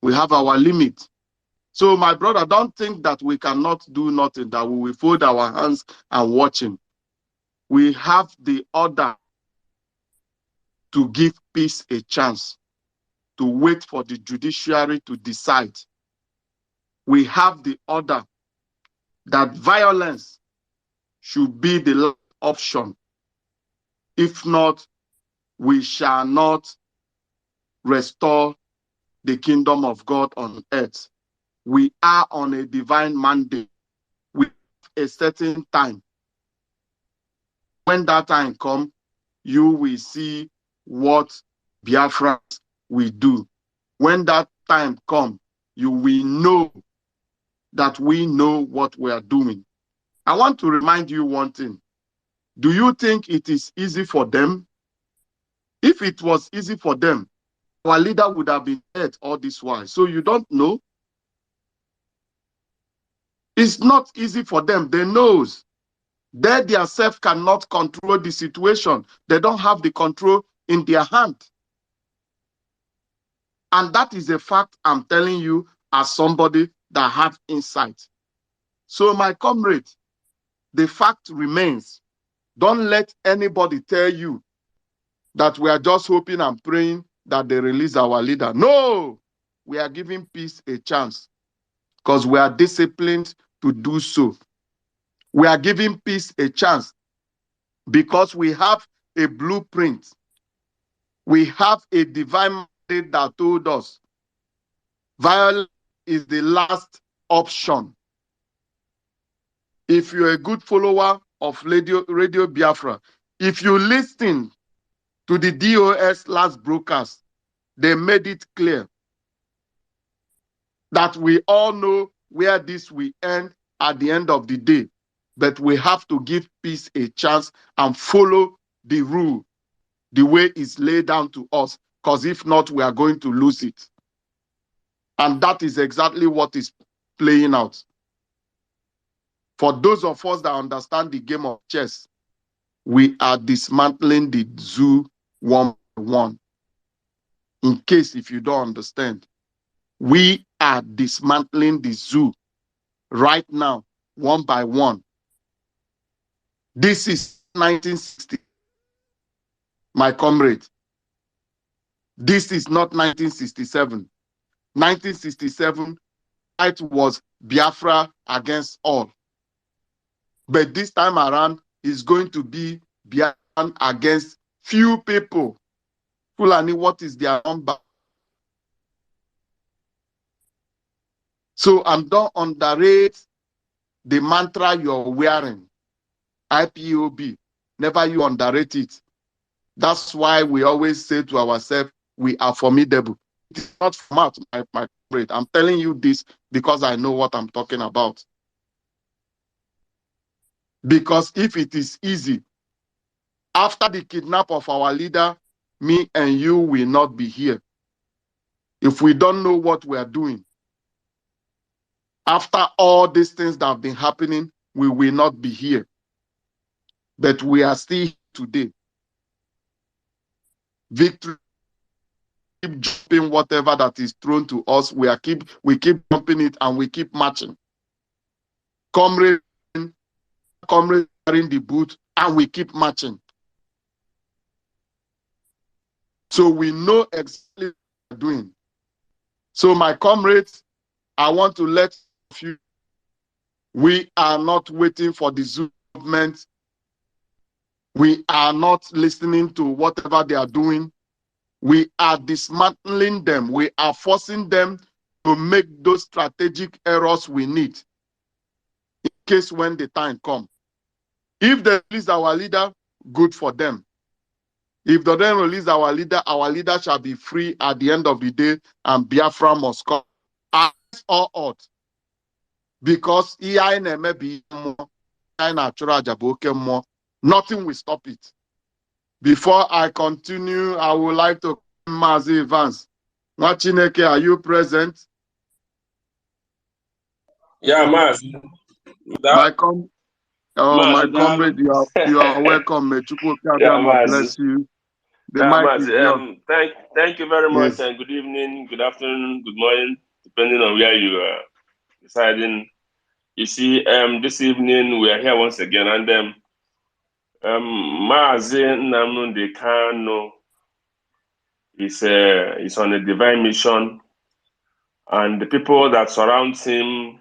We have our limit. So my brother, don't think that we cannot do nothing, that we will fold our hands and watch him. We have the order to give peace a chance, to wait for the judiciary to decide. We have the order that violence should be the last option. If not, we shall not restore the kingdom of God on earth. We are on a divine mandate with a certain time. When that time comes, you will see what Biafra will do. When that time comes, you will know that we know what we are doing. I want to remind you one thing. Do you think it is easy for them? If it was easy for them, our leader would have been dead all this while. So you don't know. It's not easy for them. They know. They themselves cannot control the situation. They don't have the control in their hand. And that is a fact I'm telling you as somebody that have insight. So my comrade, the fact remains. Don't let anybody tell you that we are just hoping and praying that they release our leader. No, we are giving peace a chance because we are disciplined to do so. We are giving peace a chance because we have a blueprint. We have a divine mandate that told us violence is the last option. If you're a good follower of Radio Biafra, if you listen to the DOS last broadcast, they made it clear that we all know where this will end at the end of the day. But we have to give peace a chance and follow the rule the way it's laid down to us, because if not, we are going to lose it. And that is exactly what is playing out. For those of us that understand the game of chess, we are dismantling the zoo one by one. In case if you don't understand, we are dismantling the zoo right now, one by one. This is 1960, my comrade. This is not 1967. 1967, it was Biafra against all. But this time around, it's going to be Biafra against few people. Fulani, what is their number? So don't underrate the mantra you're wearing. IPOB. Never you underrate it. That's why we always say to ourselves, we are formidable. It is not smart, my friend. I'm telling you this because I know what I'm talking about. Because if it is easy, after the kidnap of our leader, me and you will not be here. If we don't know what we are doing, after all these things that have been happening, we will not be here. But we are still here today. Victory, keep jumping whatever that is thrown to us. We keep jumping it and we keep marching. Comrade carrying the boot and we keep marching. So we know exactly what we're doing. So my comrades, I want to let you We are not waiting for the Zoom movement. We are not listening to whatever they are doing. We are dismantling them. We are forcing them to make those strategic errors we need in case when the time comes. If they release our leader, good for them. If they don't release our leader shall be free at the end of the day, and Biafra must come. Against all odds. Because nothing will stop it. Before I continue, I would like to Mazi Evans. Machineke, are you present? Yeah, Mazi. My comrade, you are welcome. May Chukwuku bless you. The mic is yours. Thank you very much, Yes. and good evening, good afternoon, good morning, depending on where you are residing. You see, this evening we are here once again, and Mazi Nnamdi Kanu is on a divine mission, and the people that surround him,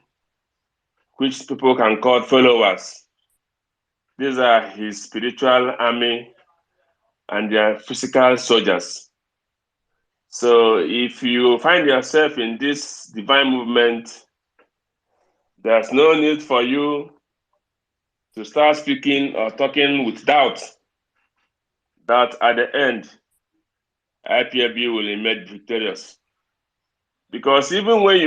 which people can call followers, these are his spiritual army and their physical soldiers. So if you find yourself in this divine movement, there's no need for you to start speaking or talking with doubt that at the end, IPAB will emerge victorious. Because even when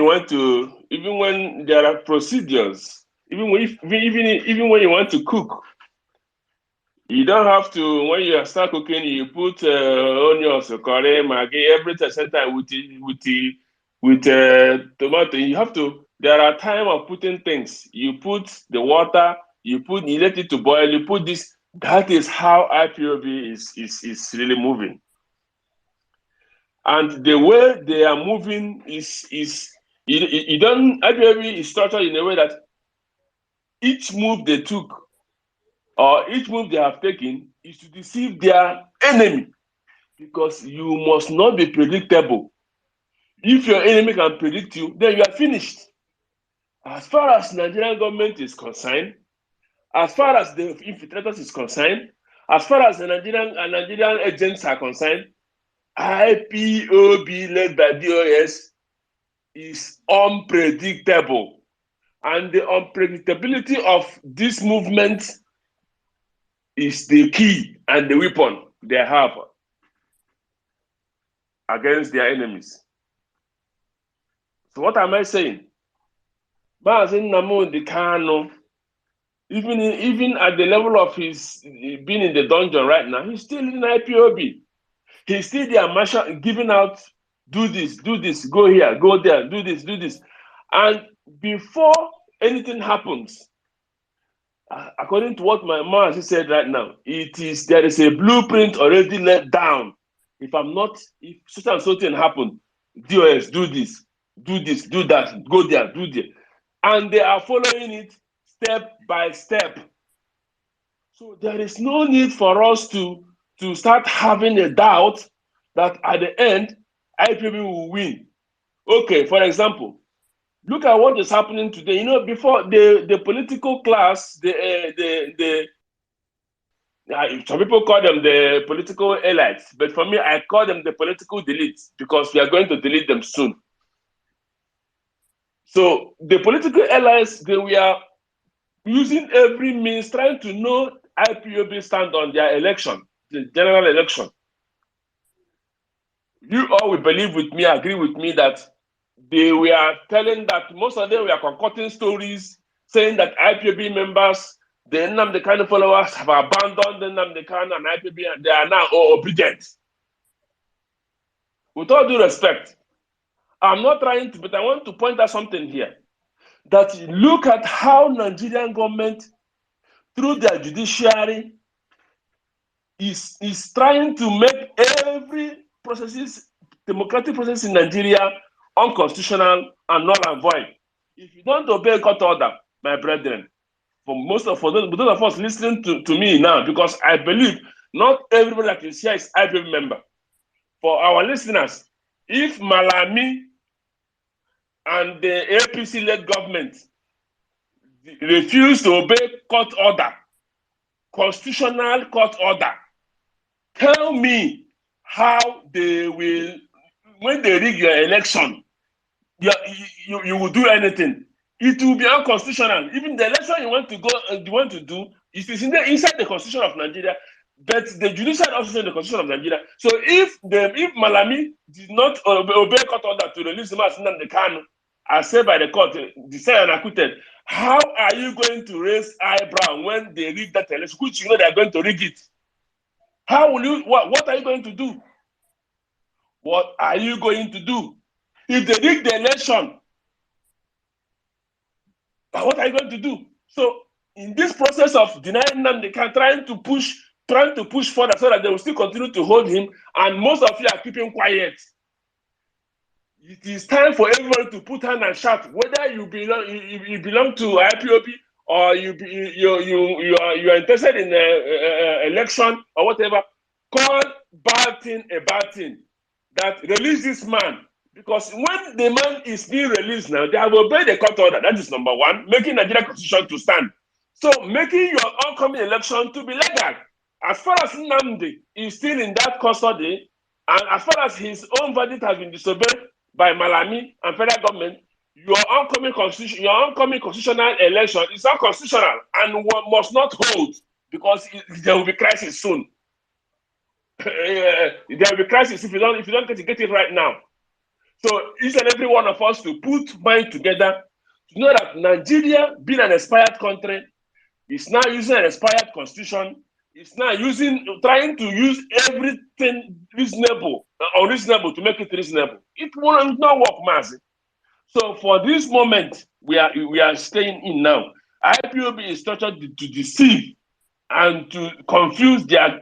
there are procedures, even when you want to cook, you don't have to, when you start cooking, you put onions, curry, maggi, everything center with tomato. You have to, there are time of putting things. You put the water, you let it to boil, you put this. That is how IPOB is really moving. And the way they are moving IPOB is structured in a way that each move they took or each move they have taken is to deceive their enemy, because you must not be predictable. If your enemy can predict you, then you are finished. As far as Nigerian government is concerned, as far as the infiltrators is concerned, as far as the Nigerian agents are concerned, IPOB led by DOS is unpredictable. And the unpredictability of this movement is the key and the weapon they have against their enemies. So what am I saying? Mazi Nnamdi Kanu, even at the level of his being in the dungeon right now, he's still in IPOB. He's still there, marshal, giving out, do this, go here, go there, do this. And before anything happens, according to what my Mazi said right now, there is a blueprint already laid down. If such and something happen, DOS, do this, do that, go there, do there. And they are following it step by step. So there is no need for us to start having a doubt that at the end, IPOB will win. Okay, for example, look at what is happening today. You know, before the political class, some people call them the political elites, but for me, I call them the political deletes, because we are going to delete them soon. So the political allies, they were using every means trying to know IPOB stand on their election, the general election. You all will believe with me, agree with me that they were telling that most of them were concocting stories saying that IPOB members, the Nnamdi Kanu followers have abandoned the Nnamdi Kanu and IPOB, and they are now obedient. With all due respect, I'm not trying to, but I want to point out something here. That look at how Nigerian government, through their judiciary, is trying to make every democratic process in Nigeria unconstitutional and null and void. If you don't obey court order, my brethren, for those of us listening to me now, because I believe not everybody that is here is IPOB member. For our listeners, if Malami and the APC-led government refuse to obey court order, constitutional court order. Tell me how they will, when they rig your election, you will do anything. It will be unconstitutional. Even the election you want to go, you want to do, it is inside the constitution of Nigeria, but the judicial also in the constitution of Nigeria. So if Malami did not obey court order to release him as Nnamdi Kanu, as said by the court, decided and acquitted, how are you going to raise eyebrow when they rig that election, which you know they are going to rig it? How will you? What are you going to do? What are you going to do? If they rig the election, what are you going to do? So in this process of denying them, they can trying to push further so that they will still continue to hold him, and most of you are keeping quiet. It is time for everyone to put hand and shout, whether you belong to IPOB or you are interested in election or whatever. Call bad thing a bad thing. That release this man. Because when the man is being released now, they have obeyed the court order. That is number one, making Nigeria constitution to stand. So making your upcoming election to be legal. As far as Nnamdi is still in that custody, and as far as his own verdict has been disobeyed by Malami and federal government, your oncoming constitutional election is unconstitutional and must not hold, because there will be crisis soon. There will be crisis if you don't get it right now. So each and every one of us to put mind together to know that Nigeria, being an expired country, is now using an expired constitution. It's now trying to use everything reasonable, unreasonable to make it reasonable. It will not work, Mazi. So for this moment, we are staying in now. IPOB is structured to deceive and to confuse their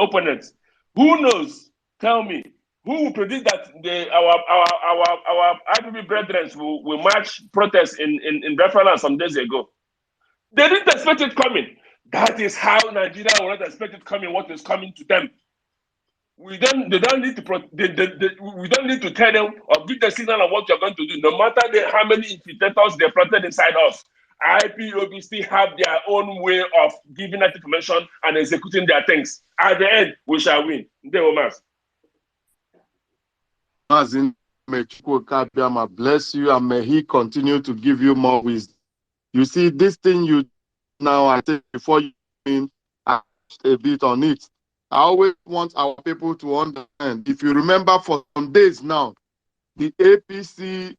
opponents. Who knows? Tell me. Who will predict that our IPB brethren will march protest in Biafra some days ago? They didn't expect it coming. That is how Nigeria will not expect it coming. What is coming to them? We don't need to tell them or give the signal of what you're going to do. No matter how many infiltrators they planted inside us, IPOB still have their own way of giving that information and executing their things. At the end, we shall win. Mazi, may Chukwuku bless you, and may he continue to give you more wisdom. You see, this thing you now, I think before you I touched a bit on it. I always want our people to understand. If you remember, for some days now, the APC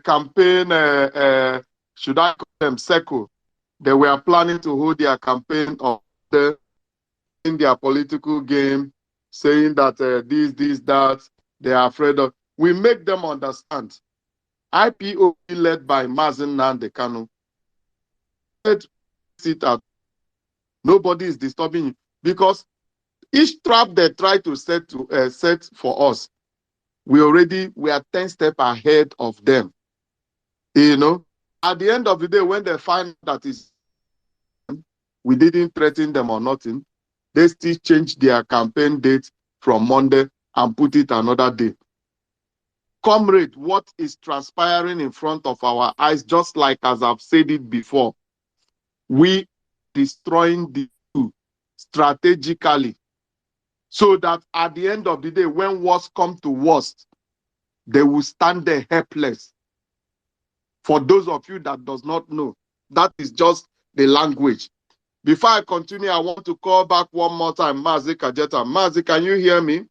campaign, should I call them SECO, they were planning to hold their campaign in their political game, saying that this, that, they are afraid of. We make them understand. IPOB led by Mazi Nnamdi Kanu. Sit out. Nobody is disturbing you, because each trap they try to set for us, we are 10 steps ahead of them. You know, at the end of the day, when they find that we didn't threaten them or nothing, they still change their campaign date from Monday and put it another day. Comrade, what is transpiring in front of our eyes, just like as I've said it before, we destroying the two strategically, so that at the end of the day, when worst come to worst, they will stand there helpless. For those of you that does not know, that is just the language. Before I continue, I want to call back one more time Mazi Kajeta. Mazi, can you hear me?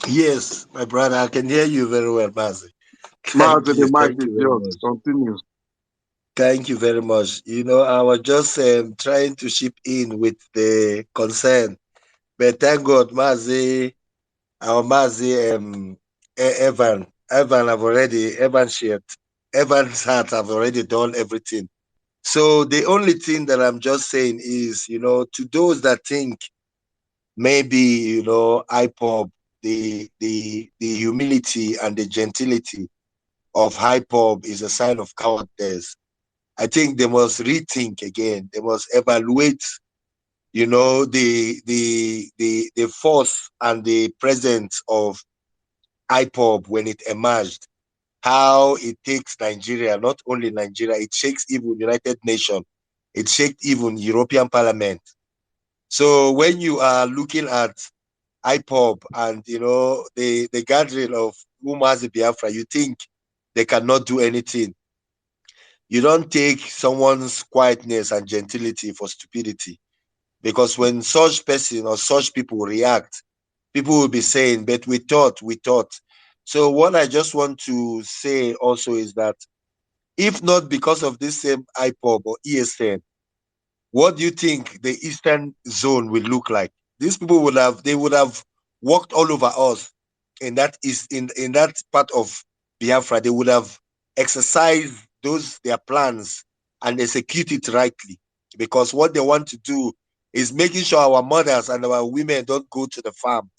Yes, my brother, I can hear you very well, Mazi. Mazi, the mic is yours. Continue. Thank you very much. You know, I was just trying to chip in with the concern, but thank God, Mazi, our Mazi, Evan's heart have already done everything. So the only thing that I'm just saying is, you know, to those that think maybe, you know, IPOB, the humility and the gentility of IPOB is a sign of cowardice. I think they must rethink again. They must evaluate, you know, the force and the presence of IPOB when it emerged. how it takes Nigeria, not only Nigeria, it shakes even United Nations, it shakes even European Parliament. So when you are looking at IPOB and the gathering of Mazi Biafra, you think they cannot do anything. You don't take someone's quietness and gentility for stupidity. Because when such person or such people react, people will be saying, but we thought. So what I just want to say also is that if not because of this same IPOB or ESN, what do you think the Eastern Zone will look like? These people would have walked all over us in that is in that part of Biafra. They would have exercised those their plans and execute it rightly, because what they want to do is making sure our mothers and our women don't go to the farm.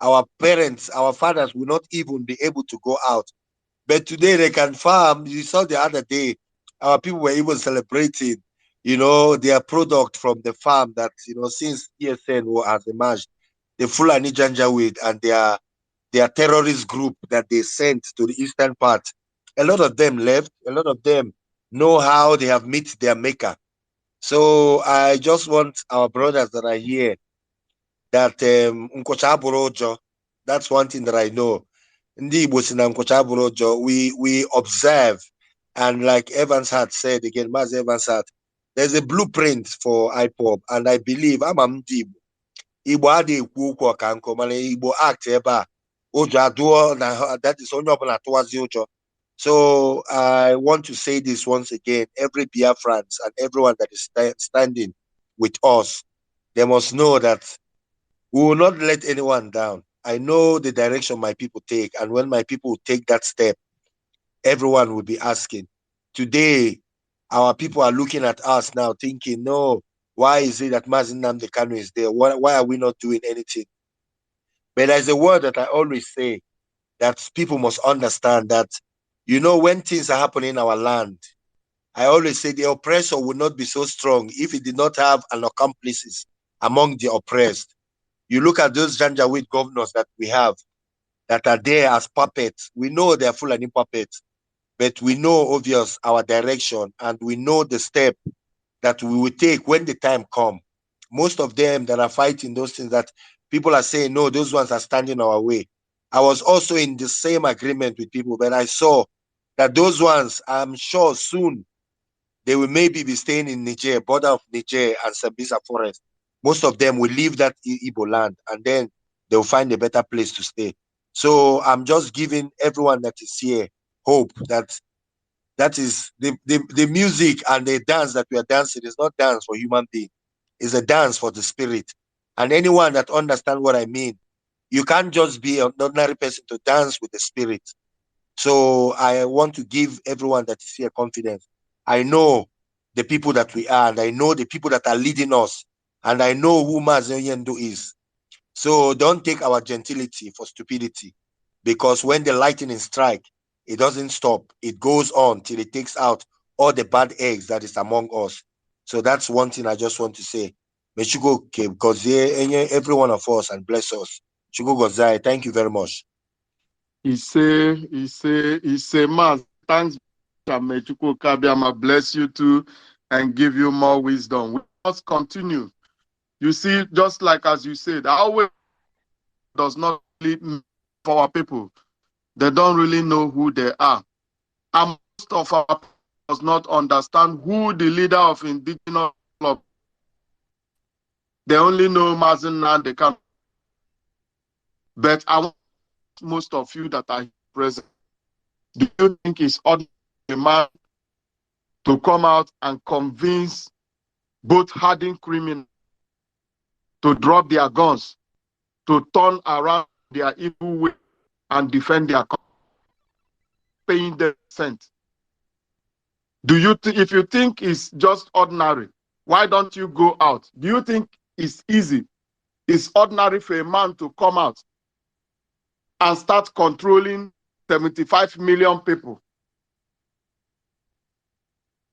Our parents, our fathers will not even be able to go out. But today they can farm. You saw the other day, our people were even celebrating, their product from the farm that, since ESN has emerged, the Fulani Janjaweed and their terrorist group that they sent to the eastern part. A lot of them left. A lot of them know how they have met their maker. So I just want our brothers that are here that that's one thing that I know. Ndị Igbo si na nkwụcha abụrụ ụjọ, we observe, and like Evans had said again, Mazi Evans had, there's a blueprint for IPOB, and I believe ama m ndị Igbo adịghị ekwu okwu ọka nkụ, mana Igbo act ebe a ụjọ adụọ na that is onye ọbụla atụwazi ụjọ. So I want to say this once again, every Biafrans and everyone that is standing with us, they must know that we will not let anyone down. I know the direction my people take, and when my people take that step, everyone will be asking. Today, our people are looking at us now thinking, no, why is it that Mazi Nnamdi Kanu is there? Why are we not doing anything? But there's a word that I always say that people must understand that, when things are happening in our land, I always say the oppressor would not be so strong if he did not have an accomplices among the oppressed. You look at those Janjaweed governors that we have that are there as puppets. We know they're Fulani puppets, but we know obvious our direction, and we know the step that we will take when the time come. Most of them that are fighting those things that people are saying, no, those ones are standing our way. I was also in the same agreement with people, but I saw that those ones, I'm sure soon, they will maybe be staying in Niger, border of Niger and Sambisa forest. Most of them will leave that Igbo land, and then they'll find a better place to stay. So I'm just giving everyone that is here hope that is the music and the dance that we are dancing is not dance for human being. It's a dance for the spirit. And anyone that understands what I mean, you can't just be an ordinary person to dance with the spirit. So I want to give everyone that is here confidence. I know the people that we are, and I know the people that are leading us, and I know who Mazi Yendo is. So don't take our gentility for stupidity, because when the lightning strike, it doesn't stop. It goes on till it takes out all the bad eggs that is among us. So that's one thing I just want to say. May Shugo because every one of us and bless us. Shugo Gozai, thank you very much. He say, Maz, thanks, may Chukwuku Kabiyama bless you too and give you more wisdom. We must continue. You see, just like as you said, our way does not really mean for our people. They don't really know who they are. And most of our people does not understand who the leader of indigenous club. They only know Mazi Nnamdi Kanu. But I want most of you that are present, do you think it's ordinary a man to come out and convince both hardened criminals to drop their guns, to turn around their evil way and defend their country, paying them cent? Do you if you think it's just ordinary, why don't you go out? Do you think it's easy? It's ordinary for a man to come out and start controlling 75 million people,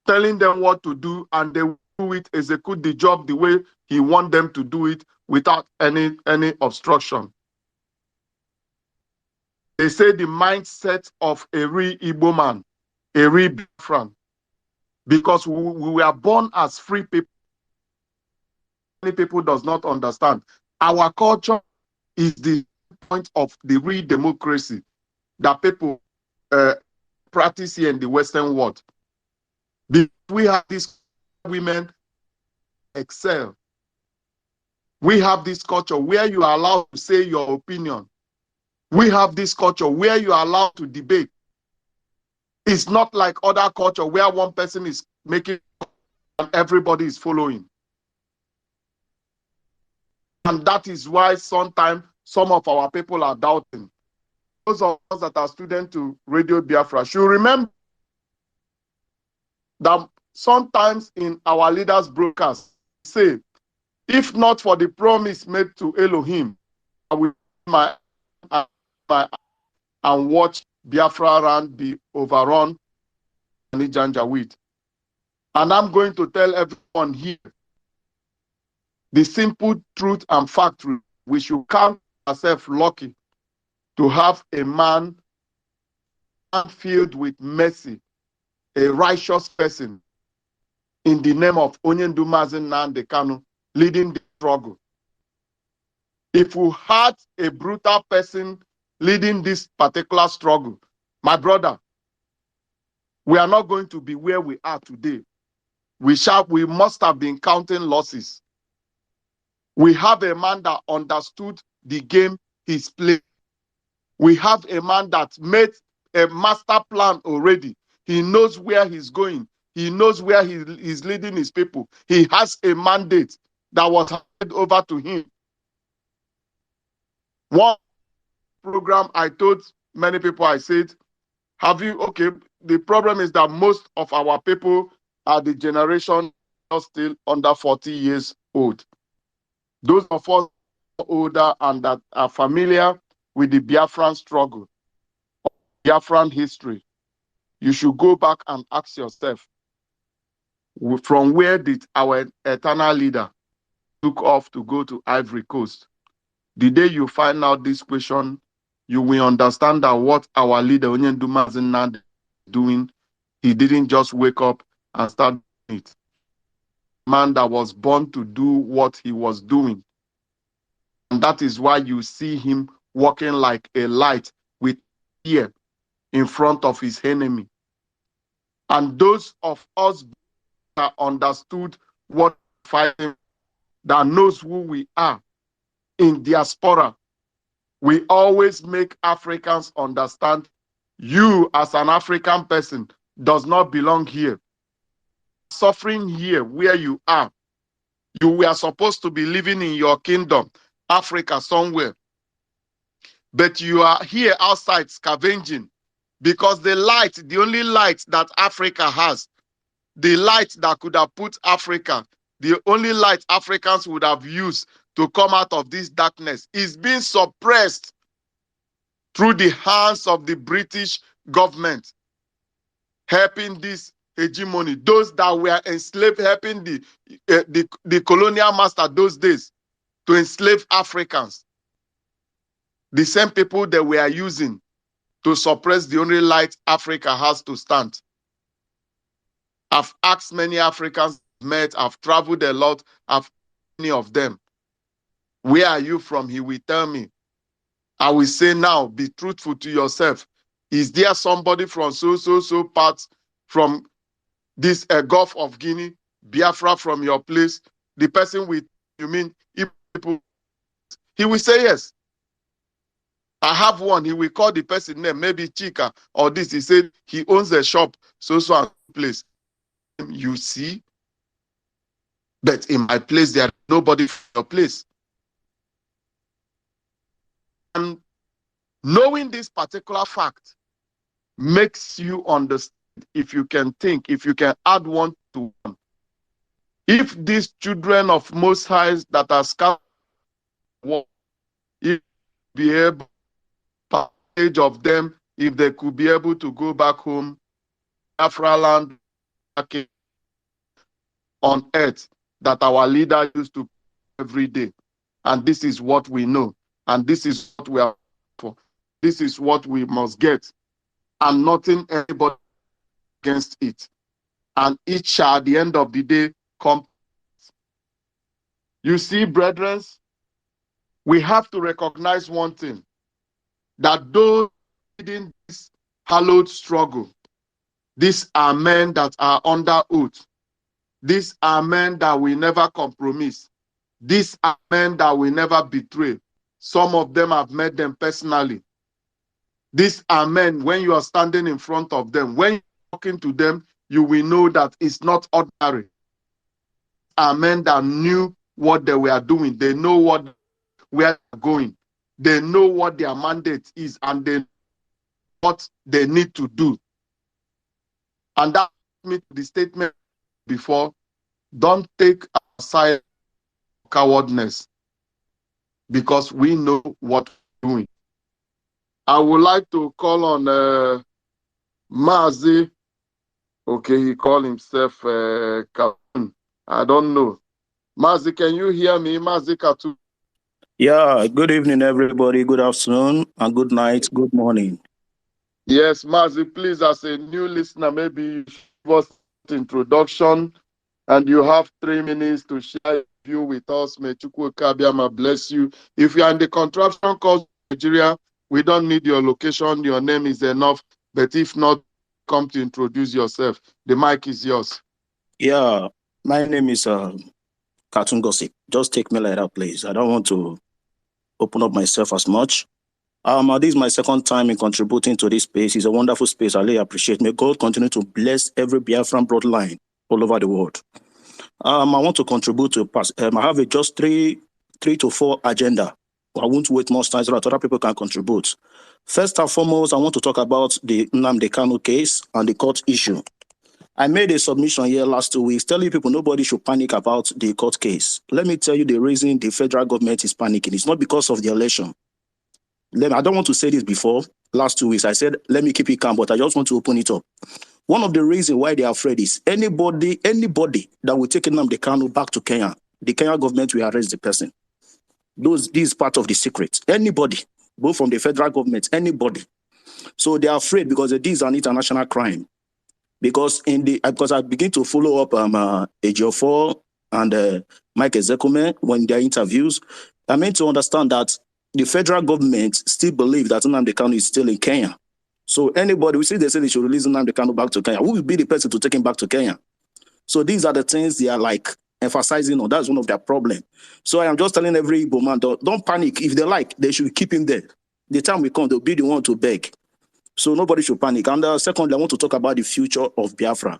telling them what to do, and they will do it, execute the job the way he wants them to do it without any obstruction? They say the mindset of a real Igbo man, a real Biafran, because we were born as free people. Many people does not understand. Our culture is the point of the real democracy that people practice here in the Western world. Because we have these women excel. We have this culture where you are allowed to say your opinion. We have this culture where you are allowed to debate. It's not like other culture where one person is making and everybody is following. And that is why sometimes some of our people are doubting. Those of us that are students to Radio Biafra should remember that sometimes in our leaders' broadcast, say, if not for the promise made to Elohim, I will my and watch Biafra land be overrun and Janjaweed. And I'm going to tell everyone here the simple truth and fact. We should count ourselves lucky to have a man filled with mercy, a righteous person in the name of Onyendu Mazi Nnamdi Kanu leading the struggle. If we had a brutal person leading this particular struggle, my brother, we are not going to be where we are today. We must have been counting losses. We have a man that understood the game he's playing. We have a man that made a master plan already. He knows where he's going. He knows where he's leading his people. He has a mandate that was handed over to him. One program I told many people, I said, okay, the problem is that most of our people are the generation still under 40 years old. Those of us older and that are familiar with the Biafran struggle, Biafran history, you should go back and ask yourself, from where did our eternal leader took off to go to Ivory Coast? The day you find out this question, you will understand that what our leader Onyendu Mazi Nnamdi is doing, he didn't just wake up and start doing it. Man that was born to do what he was doing. And that is why you see him walking like a light with fear in front of his enemy. And those of us that understood what fighting, that knows who we are in diaspora, we always make Africans understand you as an African person does not belong here. Suffering here where you are. You were supposed to be living in your kingdom, Africa somewhere. But you are here outside scavenging because the only light that Africa has, the light that could have put Africa, the only light Africans would have used to come out of this darkness is being suppressed through the hands of the British government, helping this hegemony, those that were enslaved, helping the colonial master those days to enslave Africans. The same people that we are using to suppress the only light Africa has to stand. I've asked many Africans I've met, I've traveled a lot, I've many of them. Where are you from? He will tell me. I will say now, be truthful to yourself. Is there somebody from so parts from this Gulf of Guinea, Biafra from your place? The person with you mean people? He will say yes. I have one. He will call the person name, maybe Chika or this. He said he owns a shop, so and place. You see, but in my place there is nobody from your place. And knowing this particular fact makes you understand, if you can think, if you can add one to one. If these children of Most High that are scattered, if be able, percentage of them, if they could be able to go back home, Biafra land on earth that our leader used to every day. And this is what we know. And this is what we are for. this is what we must get, and nothing anybody against it. And it shall at the end of the day come. You see, brethren, we have to recognize one thing, that those leading this hallowed struggle, these are men that are under oath. These are men that will never compromise. These are men that will never betray. Some of them have met them personally. These are men, when you are standing in front of them, when you're talking to them, you will know that it's not ordinary. These are men that knew what they were doing. They know where they're going. They know what their mandate is, and they know what they need to do. And that brings me to the statement before: don't take our side cowardness, because we know what we're doing. I would like to call on Mazi. Okay, he called himself Cartoon. I don't know. Mazi, can you hear me? Mazi Cartoon. Yeah, good evening, everybody. Good afternoon, and good night, good morning. Yes, Mazi, please, as a new listener, maybe you give us an introduction, and you have 3 minutes to share your view with us. May Chukwuku bless you. If you are in the contraption called Nigeria, we don't need your location. Your name is enough. But if not, come to introduce yourself. The mic is yours. Yeah, my name is Cartoon Gossip. Just take me like that, please. I don't want to open up myself as much. This is my second time in contributing to this space. It's a wonderful space. I really appreciate. May God continue to bless every Biafran bloodline all over the world. I want to contribute to pass. I have just three to four agenda. I won't wait much time so that other people can contribute. First and foremost, I want to talk about the Nnamdi Kanu case and the court issue. I made a submission here last 2 weeks telling people nobody should panic about the court case. Let me tell you the reason the federal government is panicking. It's not because of the election. I don't want to say this before. Last 2 weeks, I said, let me keep it calm, but I just want to open it up. One of the reasons why they are afraid is anybody that will take Nnamdi Kanu back to Kenya, the Kenya government will arrest the person. This is part of the secret. Anybody, both from the federal government, anybody. So they are afraid because this is an international crime. Because I begin to follow up Ejiofor and Mike Ezekume when their interviews, I meant to understand that the federal government still believe that Nnamdi Kanu is still in Kenya. So anybody, we see they say they should release Nnamdi Kanu back to Kenya. Who will be the person to take him back to Kenya? So these are the things they are like emphasizing on. That's one of their problems. So I am just telling every Igbo man, don't panic. If they like, they should keep him there. The time will come, they'll be the one to beg. So nobody should panic. And secondly, I want to talk about the future of Biafra.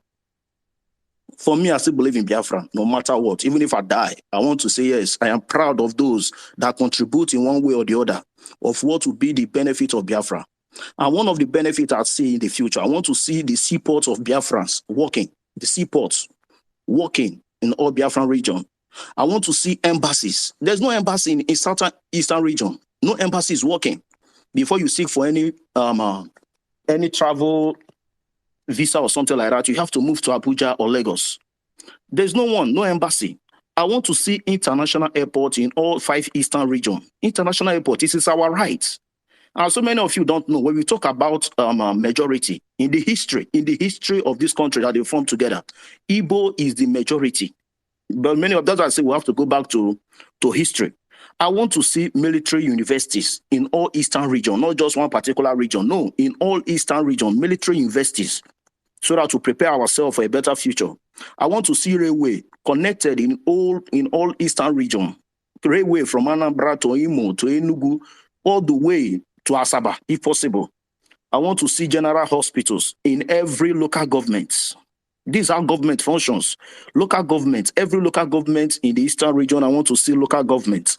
For me, I still believe in Biafra, no matter what. Even if I die, I want to say yes, I am proud of those that contribute in one way or the other of what will be the benefit of Biafra. And one of the benefits I see in the future, I want to see the seaports of Biafrans working, the seaports working in all Biafran region. I want to see embassies. There's no embassy in southern eastern region. No embassies working. Before you seek for any travel visa or something like that, you have to move to Abuja or Lagos. There's no embassy. I want to see international airport in all 5 eastern region. International airport, this is our right. And so many of you don't know, when we talk about majority, in the history of this country that they formed together, Igbo is the majority. But many of those I say we have to go back to history. I want to see military universities in all eastern region, not just one particular region. No, in all eastern region, military universities, so that to prepare ourselves for a better future. I want to see railway connected in all eastern region. Railway from Anambra to Imo to Enugu, all the way to Asaba, if possible. I want to see general hospitals in every local government. These are government functions. Local government, every local government in the eastern region, I want to see local government.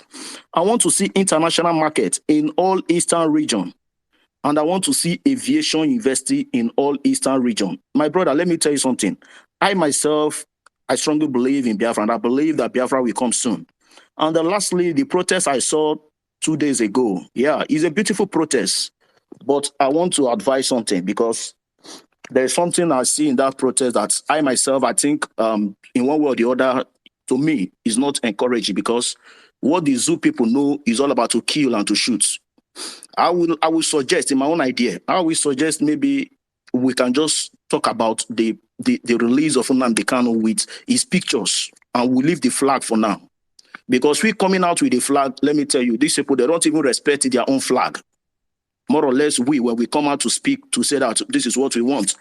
I want to see international market in all eastern region. And I want to see aviation university in all eastern region. My brother, let me tell you something. I myself, I strongly believe in Biafra, and I believe that Biafra will come soon. And then lastly, the protest I saw 2 days ago, yeah, it's a beautiful protest. But I want to advise something, because there's something I see in that protest that I myself, I think in one way or the other, to me, is not encouraging, because what the Zoo people know is all about to kill and to shoot. I will suggest, in my own idea, I will suggest maybe we can just talk about the release of Nnamdi Kanu with his pictures, and we leave the flag for now. Because we coming out with the flag, let me tell you, these people, they don't even respect their own flag. More or less, when we come out to speak, to say that this is what we want.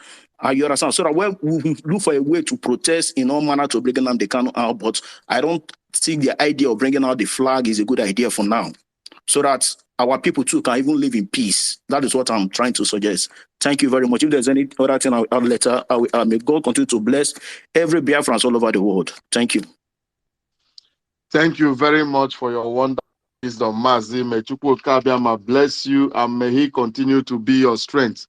You understand? So that when we look for a way to protest in all manner to bring Nnamdi Kanu out, but I don't think the idea of bringing out the flag is a good idea for now. So that our people too can even live in peace. That is what I'm trying to suggest. Thank you very much. If there's any other thing I'll later, may God continue to bless every Biafrans all over the world. Thank you. Thank you very much for your wonderful wisdom, Mazi. May Chukwuku bless you and may he continue to be your strength.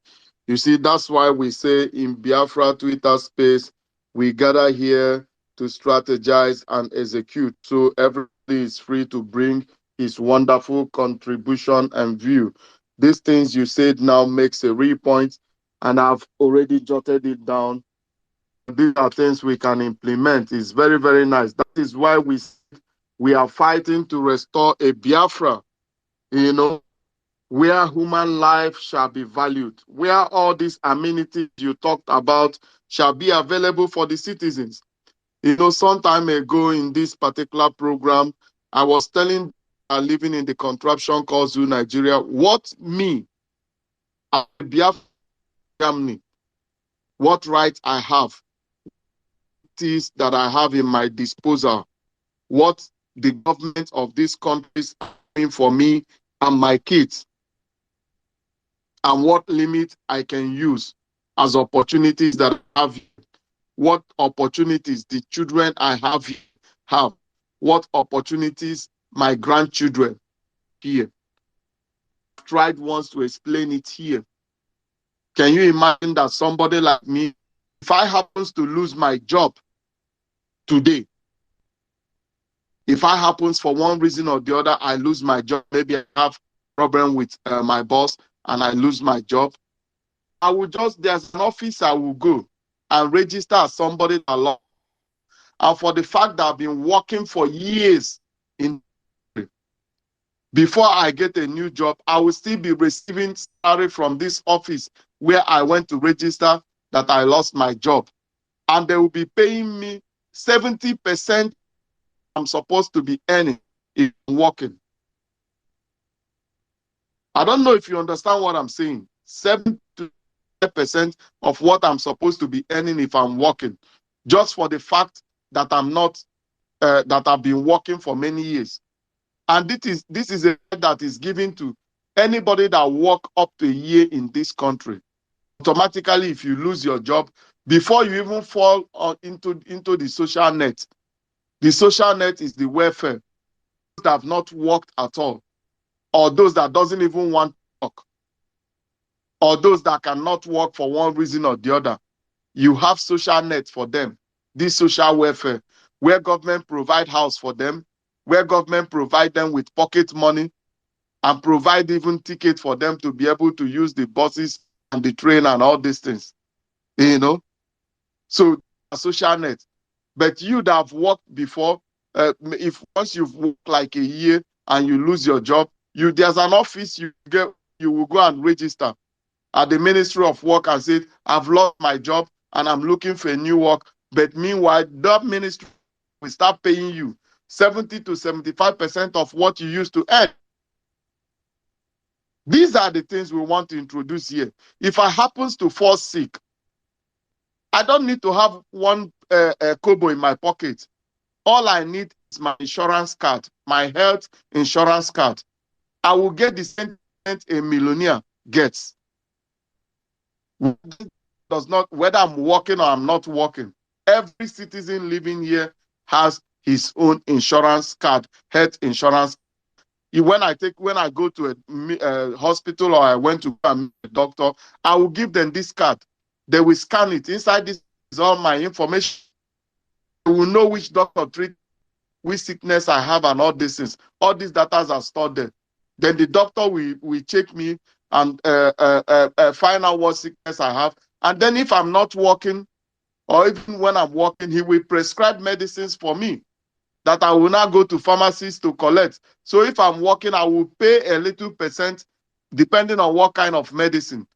You see, that's why we say in Biafra Twitter space, we gather here to strategize and execute. So everybody is free to bring his wonderful contribution and view. These things you said now makes a real point, and I've already jotted it down. These are things we can implement. It's very, very nice. That is why we are fighting to restore a Biafra, where human life shall be valued, where all these amenities you talked about shall be available for the citizens. Some time ago in this particular program, I was telling living in the contraption called Zoo Nigeria, what me, as a Biafra Germany, what right I have, is that I have in my disposal, what the government of these countries are doing for me and my kids, and what limit I can use as opportunities that I have, what opportunities the children I have, what opportunities my grandchildren here. I've tried once to explain it here. Can you imagine that somebody like me, if I happens to lose my job today, if I happens for one reason or the other, I lose my job, maybe I have a problem with my boss and I lose my job, I will there's an office I will go and register as somebody that lost. And for the fact that I've been working for years before I get a new job, I will still be receiving salary from this office where I went to register that I lost my job. And they will be paying me 70% I'm supposed to be earning if I'm working. I don't know if you understand what I'm saying. 70% of what I'm supposed to be earning if I'm working, just for the fact that I'm not, that I've been working for many years. And this is a right that is given to anybody that work up to a year in this country. Automatically, if you lose your job, before you even fall into the social net is the welfare. Those that have not worked at all, or those that doesn't even want to work, or those that cannot work for one reason or the other, you have social net for them. This social welfare, where government provide house for them, where government provide them with pocket money, and provide even ticket for them to be able to use the buses and the train and all these things. So a social net. But you that have worked before, if once you've worked like a year and you lose your job, there's an office you will go and register at the Ministry of Work and say, I've lost my job and I'm looking for a new work. But meanwhile, that ministry will start paying you 70 to 75% of what you used to earn. These are the things we want to introduce here. If I happens to fall sick, I don't need to have one kobo in my pocket. All I need is my insurance card, my health insurance card. I will get the same a millionaire gets. Does not, whether I'm working or I'm not working, every citizen living here has his own insurance card, health insurance. When I go to a hospital or I went to a doctor, I will give them this card. They will scan it. Inside this is all my information. They will know which doctor treat, which sickness I have, and all these things. All these data are stored there. Then the doctor will check me and find out what sickness I have. And then if I'm not working, or even when I'm working, he will prescribe medicines for me that I will not go to pharmacies to collect. So if I'm working, I will pay a little percent depending on what kind of medicine.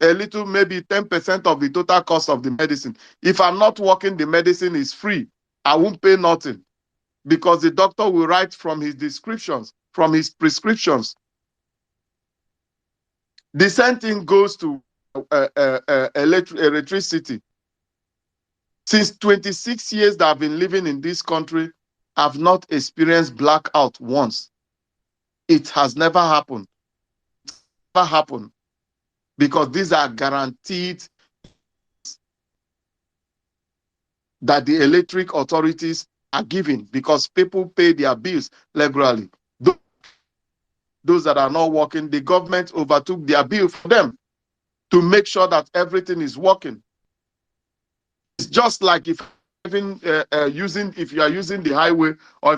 A little, maybe 10% of the total cost of the medicine. If I'm not working, the medicine is free. I won't pay nothing because the doctor will write from his descriptions, from his prescriptions. The same thing goes to electricity. Since 26 years that I've been living in this country, I've not experienced blackout once. It has never happened. Never happened. Because these are guaranteed that the electric authorities are giving because people pay their bills regularly. Those that are not working, the government overtook their bill for them to make sure that everything is working. It's just like if if you are using the highway or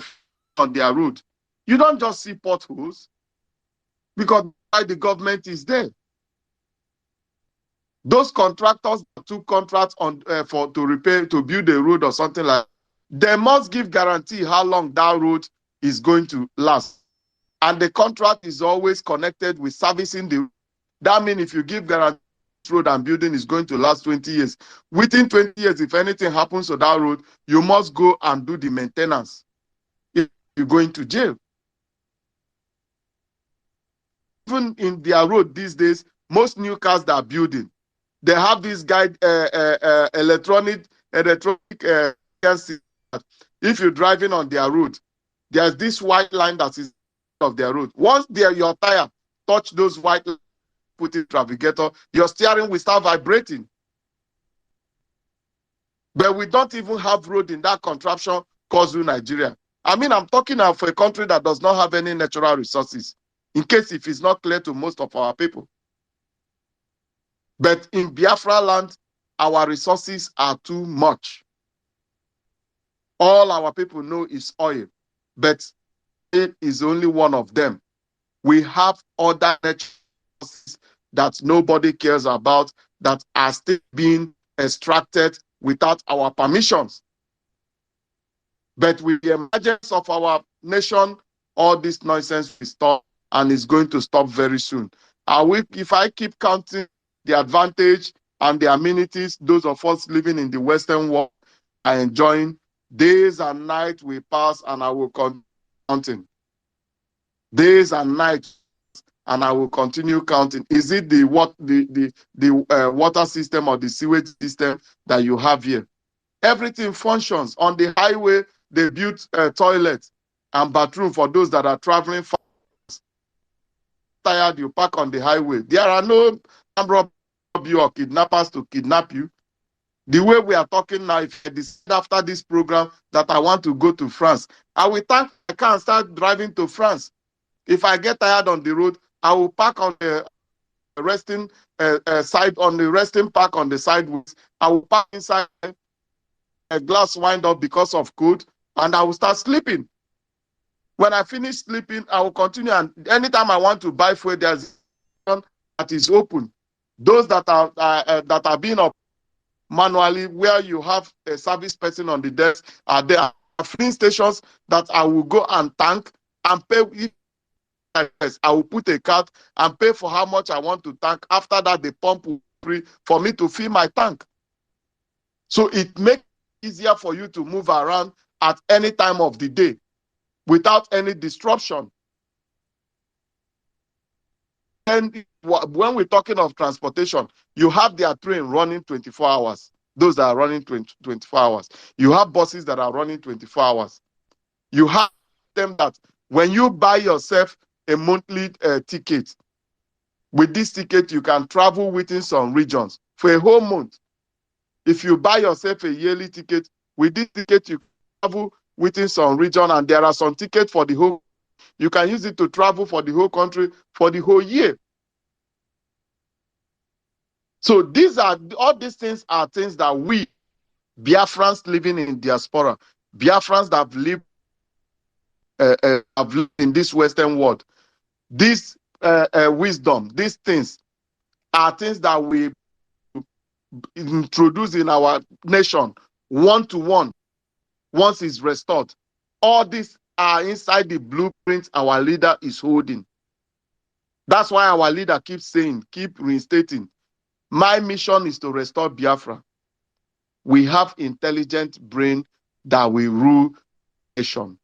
on their road, you don't just see potholes because the government is there. Those contractors that took contracts on to repair, to build a road or something like that, they must give guarantee how long that road is going to last. And the contract is always connected with servicing the road. That means if you give guarantee road and building is going to last 20 years, within 20 years, if anything happens to that road, you must go and do the maintenance. If you're going to jail. Even in their road these days, most new cars that are building, they have this guide electronic system. If you're driving on their road, there's this white line that is of their road. Once your tire touch those white lines, put in navigator, your steering will start vibrating. But we don't even have road in that contraption called Nigeria. I mean, I'm talking of a country that does not have any natural resources, in case if it's not clear to most of our people. But in Biafra land, our resources are too much. All our people know is oil, but it is only one of them. We have other natural resources that nobody cares about that are still being extracted without our permissions. But with the emergence of our nation, all this nonsense will stop, and it's going to stop very soon. If I keep counting the advantage and the amenities those of us living in the Western world are enjoying, days and nights will pass, and I will continue counting. Days and nights, and I will continue counting. Is it the water system or the sewage system that you have here? Everything functions. On the highway, they built toilets and bathroom for those that are traveling fast. Tired, you park on the highway. There are no robbers or kidnappers to kidnap you. The way we are talking now, if I decide after this program that I want to go to France, I will tank my car and start driving to France. If I get tired on the road, I will park on the resting side, on the resting park on the sideways. I will park inside a glass wind up because of cold, and I will start sleeping. When I finish sleeping, I will continue, and anytime I want to buy food, there's one that is open. Those that are being up manually, where you have a service person on the desk, there are filling stations that I will go and tank and pay. I will put a card and pay for how much I want to tank. After that, the pump will be free for me to fill my tank. So it makes it easier for you to move around at any time of the day without any disruption. And when we're talking of transportation, you have their train running 24 hours. Those that are running 24 hours. You have buses that are running 24 hours. You have them that when you buy yourself a monthly ticket, with this ticket, you can travel within some regions for a whole month. If you buy yourself a yearly ticket, with this ticket, you can travel within some region, and there are some tickets for the whole. You can use it to travel for the whole country for the whole year. So all these things are things that we, Biafrans living in diaspora, Biafrans that have lived in this Western world, this wisdom, these things are things that we introduce in our nation one-to-one once it's restored. All these are inside the blueprint our leader is holding. That's why our leader keeps saying, keep reinstating, my mission is to restore Biafra. We have intelligent brain that will rule the nation.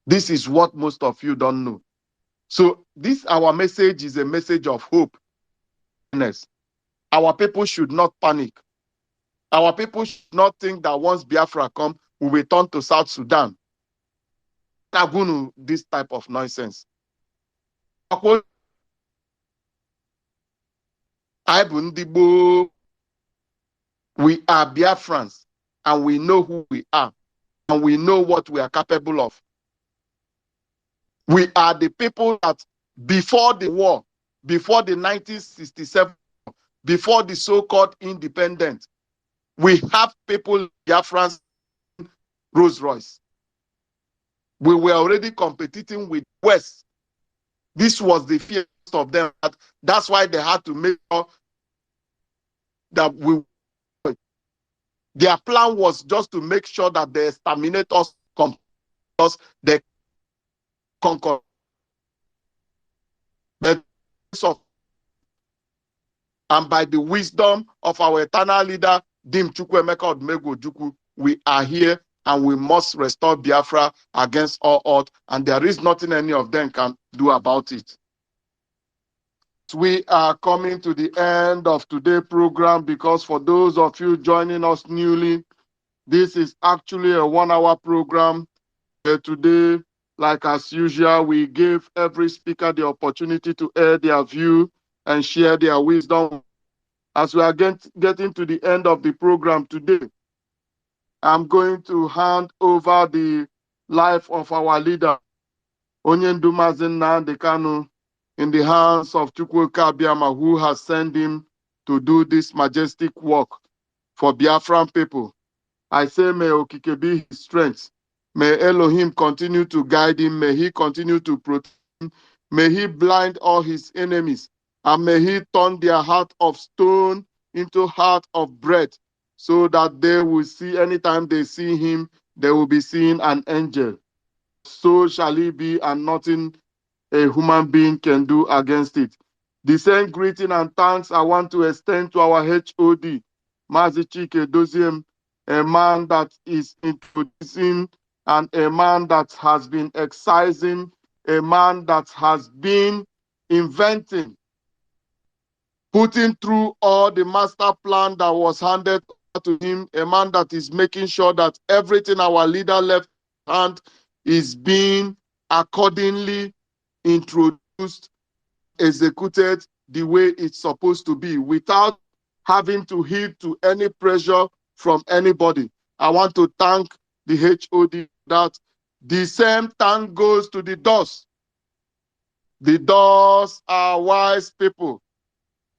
This is what most of you don't know. So this, our message is a message of hope. Our people should not panic. Our people should not think that once Biafra come, we will turn to South Sudan. This type of nonsense. We are Biafrans, and we know who we are, and we know what we are capable of. We are the people that before the war, before the 1967, before the so-called independence, we have people, Biafrans, Rolls Royce. We were already competing with West. This was the fear of them. That's why they had to make sure that their plan was just to make sure that they exterminate us because they conquer. And by the wisdom of our eternal leader, Dim Emeka Ojukwu, we are here and we must restore Biafra against all odds, and there is nothing any of them can do about it. We are coming to the end of today's program, because for those of you joining us newly, this is actually a 1-hour program. Today, like as usual, we gave every speaker the opportunity to air their view and share their wisdom. As we are getting to the end of the program today, I'm going to hand over the life of our leader, Onyendu Mazi Nnamdi Kanu, in the hands of Chukwuku, who has sent him to do this majestic work for Biafran people. I say, may Okike be his strength. May Elohim continue to guide him. May he continue to protect him. May he blind all his enemies. And may he turn their heart of stone into heart of bread, so that they will see, anytime they see him, they will be seeing an angel. So shall he be, and nothing a human being can do against it. The same greeting and thanks I want to extend to our HOD, Mazi Chike Doziem, a man that is introducing and a man that has been excising, a man that has been inventing, putting through all the master plan that was handed to him, a man that is making sure that everything our leader left hand is being accordingly introduced, executed the way it's supposed to be, without having to heed to any pressure from anybody. I want to thank the HOD that. The same thank goes to the DOS. The DOS are wise people.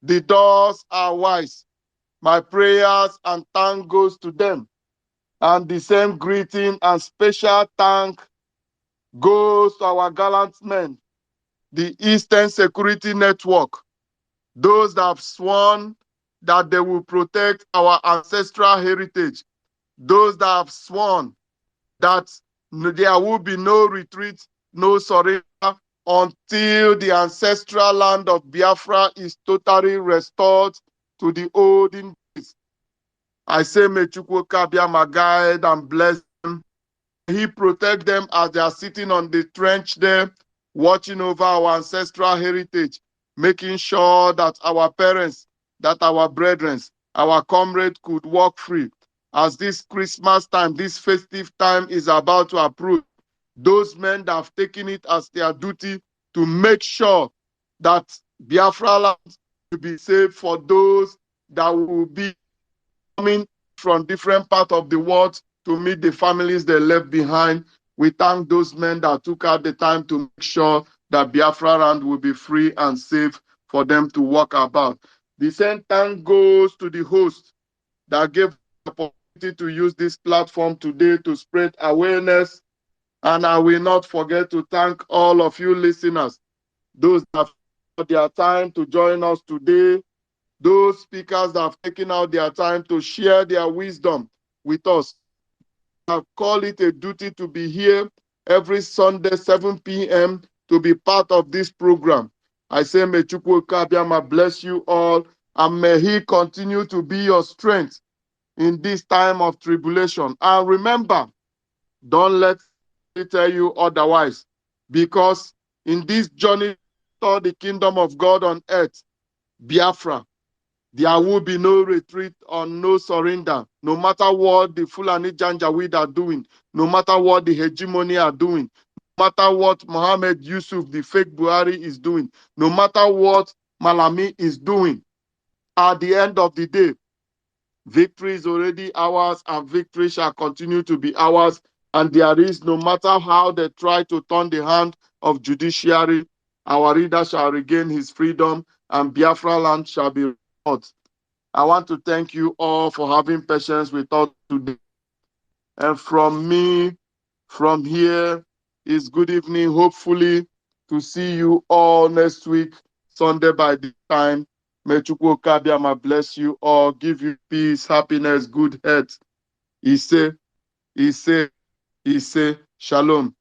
The DOS are wise. My prayers and thank goes to them. And the same greeting and special thank goes to our gallant men, the Eastern Security Network, those that have sworn that they will protect our ancestral heritage, those that have sworn that there will be no retreat, no surrender, until the ancestral land of Biafra is totally restored to the olden days. I say, may Chukwuku guide and bless them. May he protect them as they are sitting on the trench there, watching over our ancestral heritage, making sure that our parents, that our brethren, our comrades could walk free. As this Christmas time, this festive time is about to approach, those men that have taken it as their duty to make sure that Biafra land will be safe for those that will be coming from different parts of the world to meet the families they left behind. We thank those men that took out the time to make sure that Biafra land will be free and safe for them to walk about. The same thank goes to the host that gave the opportunity to use this platform today to spread awareness. And I will not forget to thank all of you listeners, those that have taken their time to join us today, those speakers that have taken out their time to share their wisdom with us. I call it a duty to be here every Sunday, 7 p.m., to be part of this program. I say, may Chukwuku Abiyama bless you all, and may he continue to be your strength in this time of tribulation. And remember, don't let me tell you otherwise, because in this journey toward the kingdom of God on earth, Biafra, there will be no retreat or no surrender, no matter what the Fulani Janjaweed are doing, no matter what the hegemony are doing, no matter what Mohammed Yusuf, the fake Buhari, is doing, no matter what Malami is doing. At the end of the day, victory is already ours, and victory shall continue to be ours. And there is, no matter how they try to turn the hand of judiciary, our reader shall regain his freedom, and Biafra land shall be restored. I want to thank you all for having patience with us today. And from me, from here, is good evening. Hopefully, to see you all next week, Sunday by this time. May Chukwuku Abiyama bless you all, give you peace, happiness, good health. He say, shalom.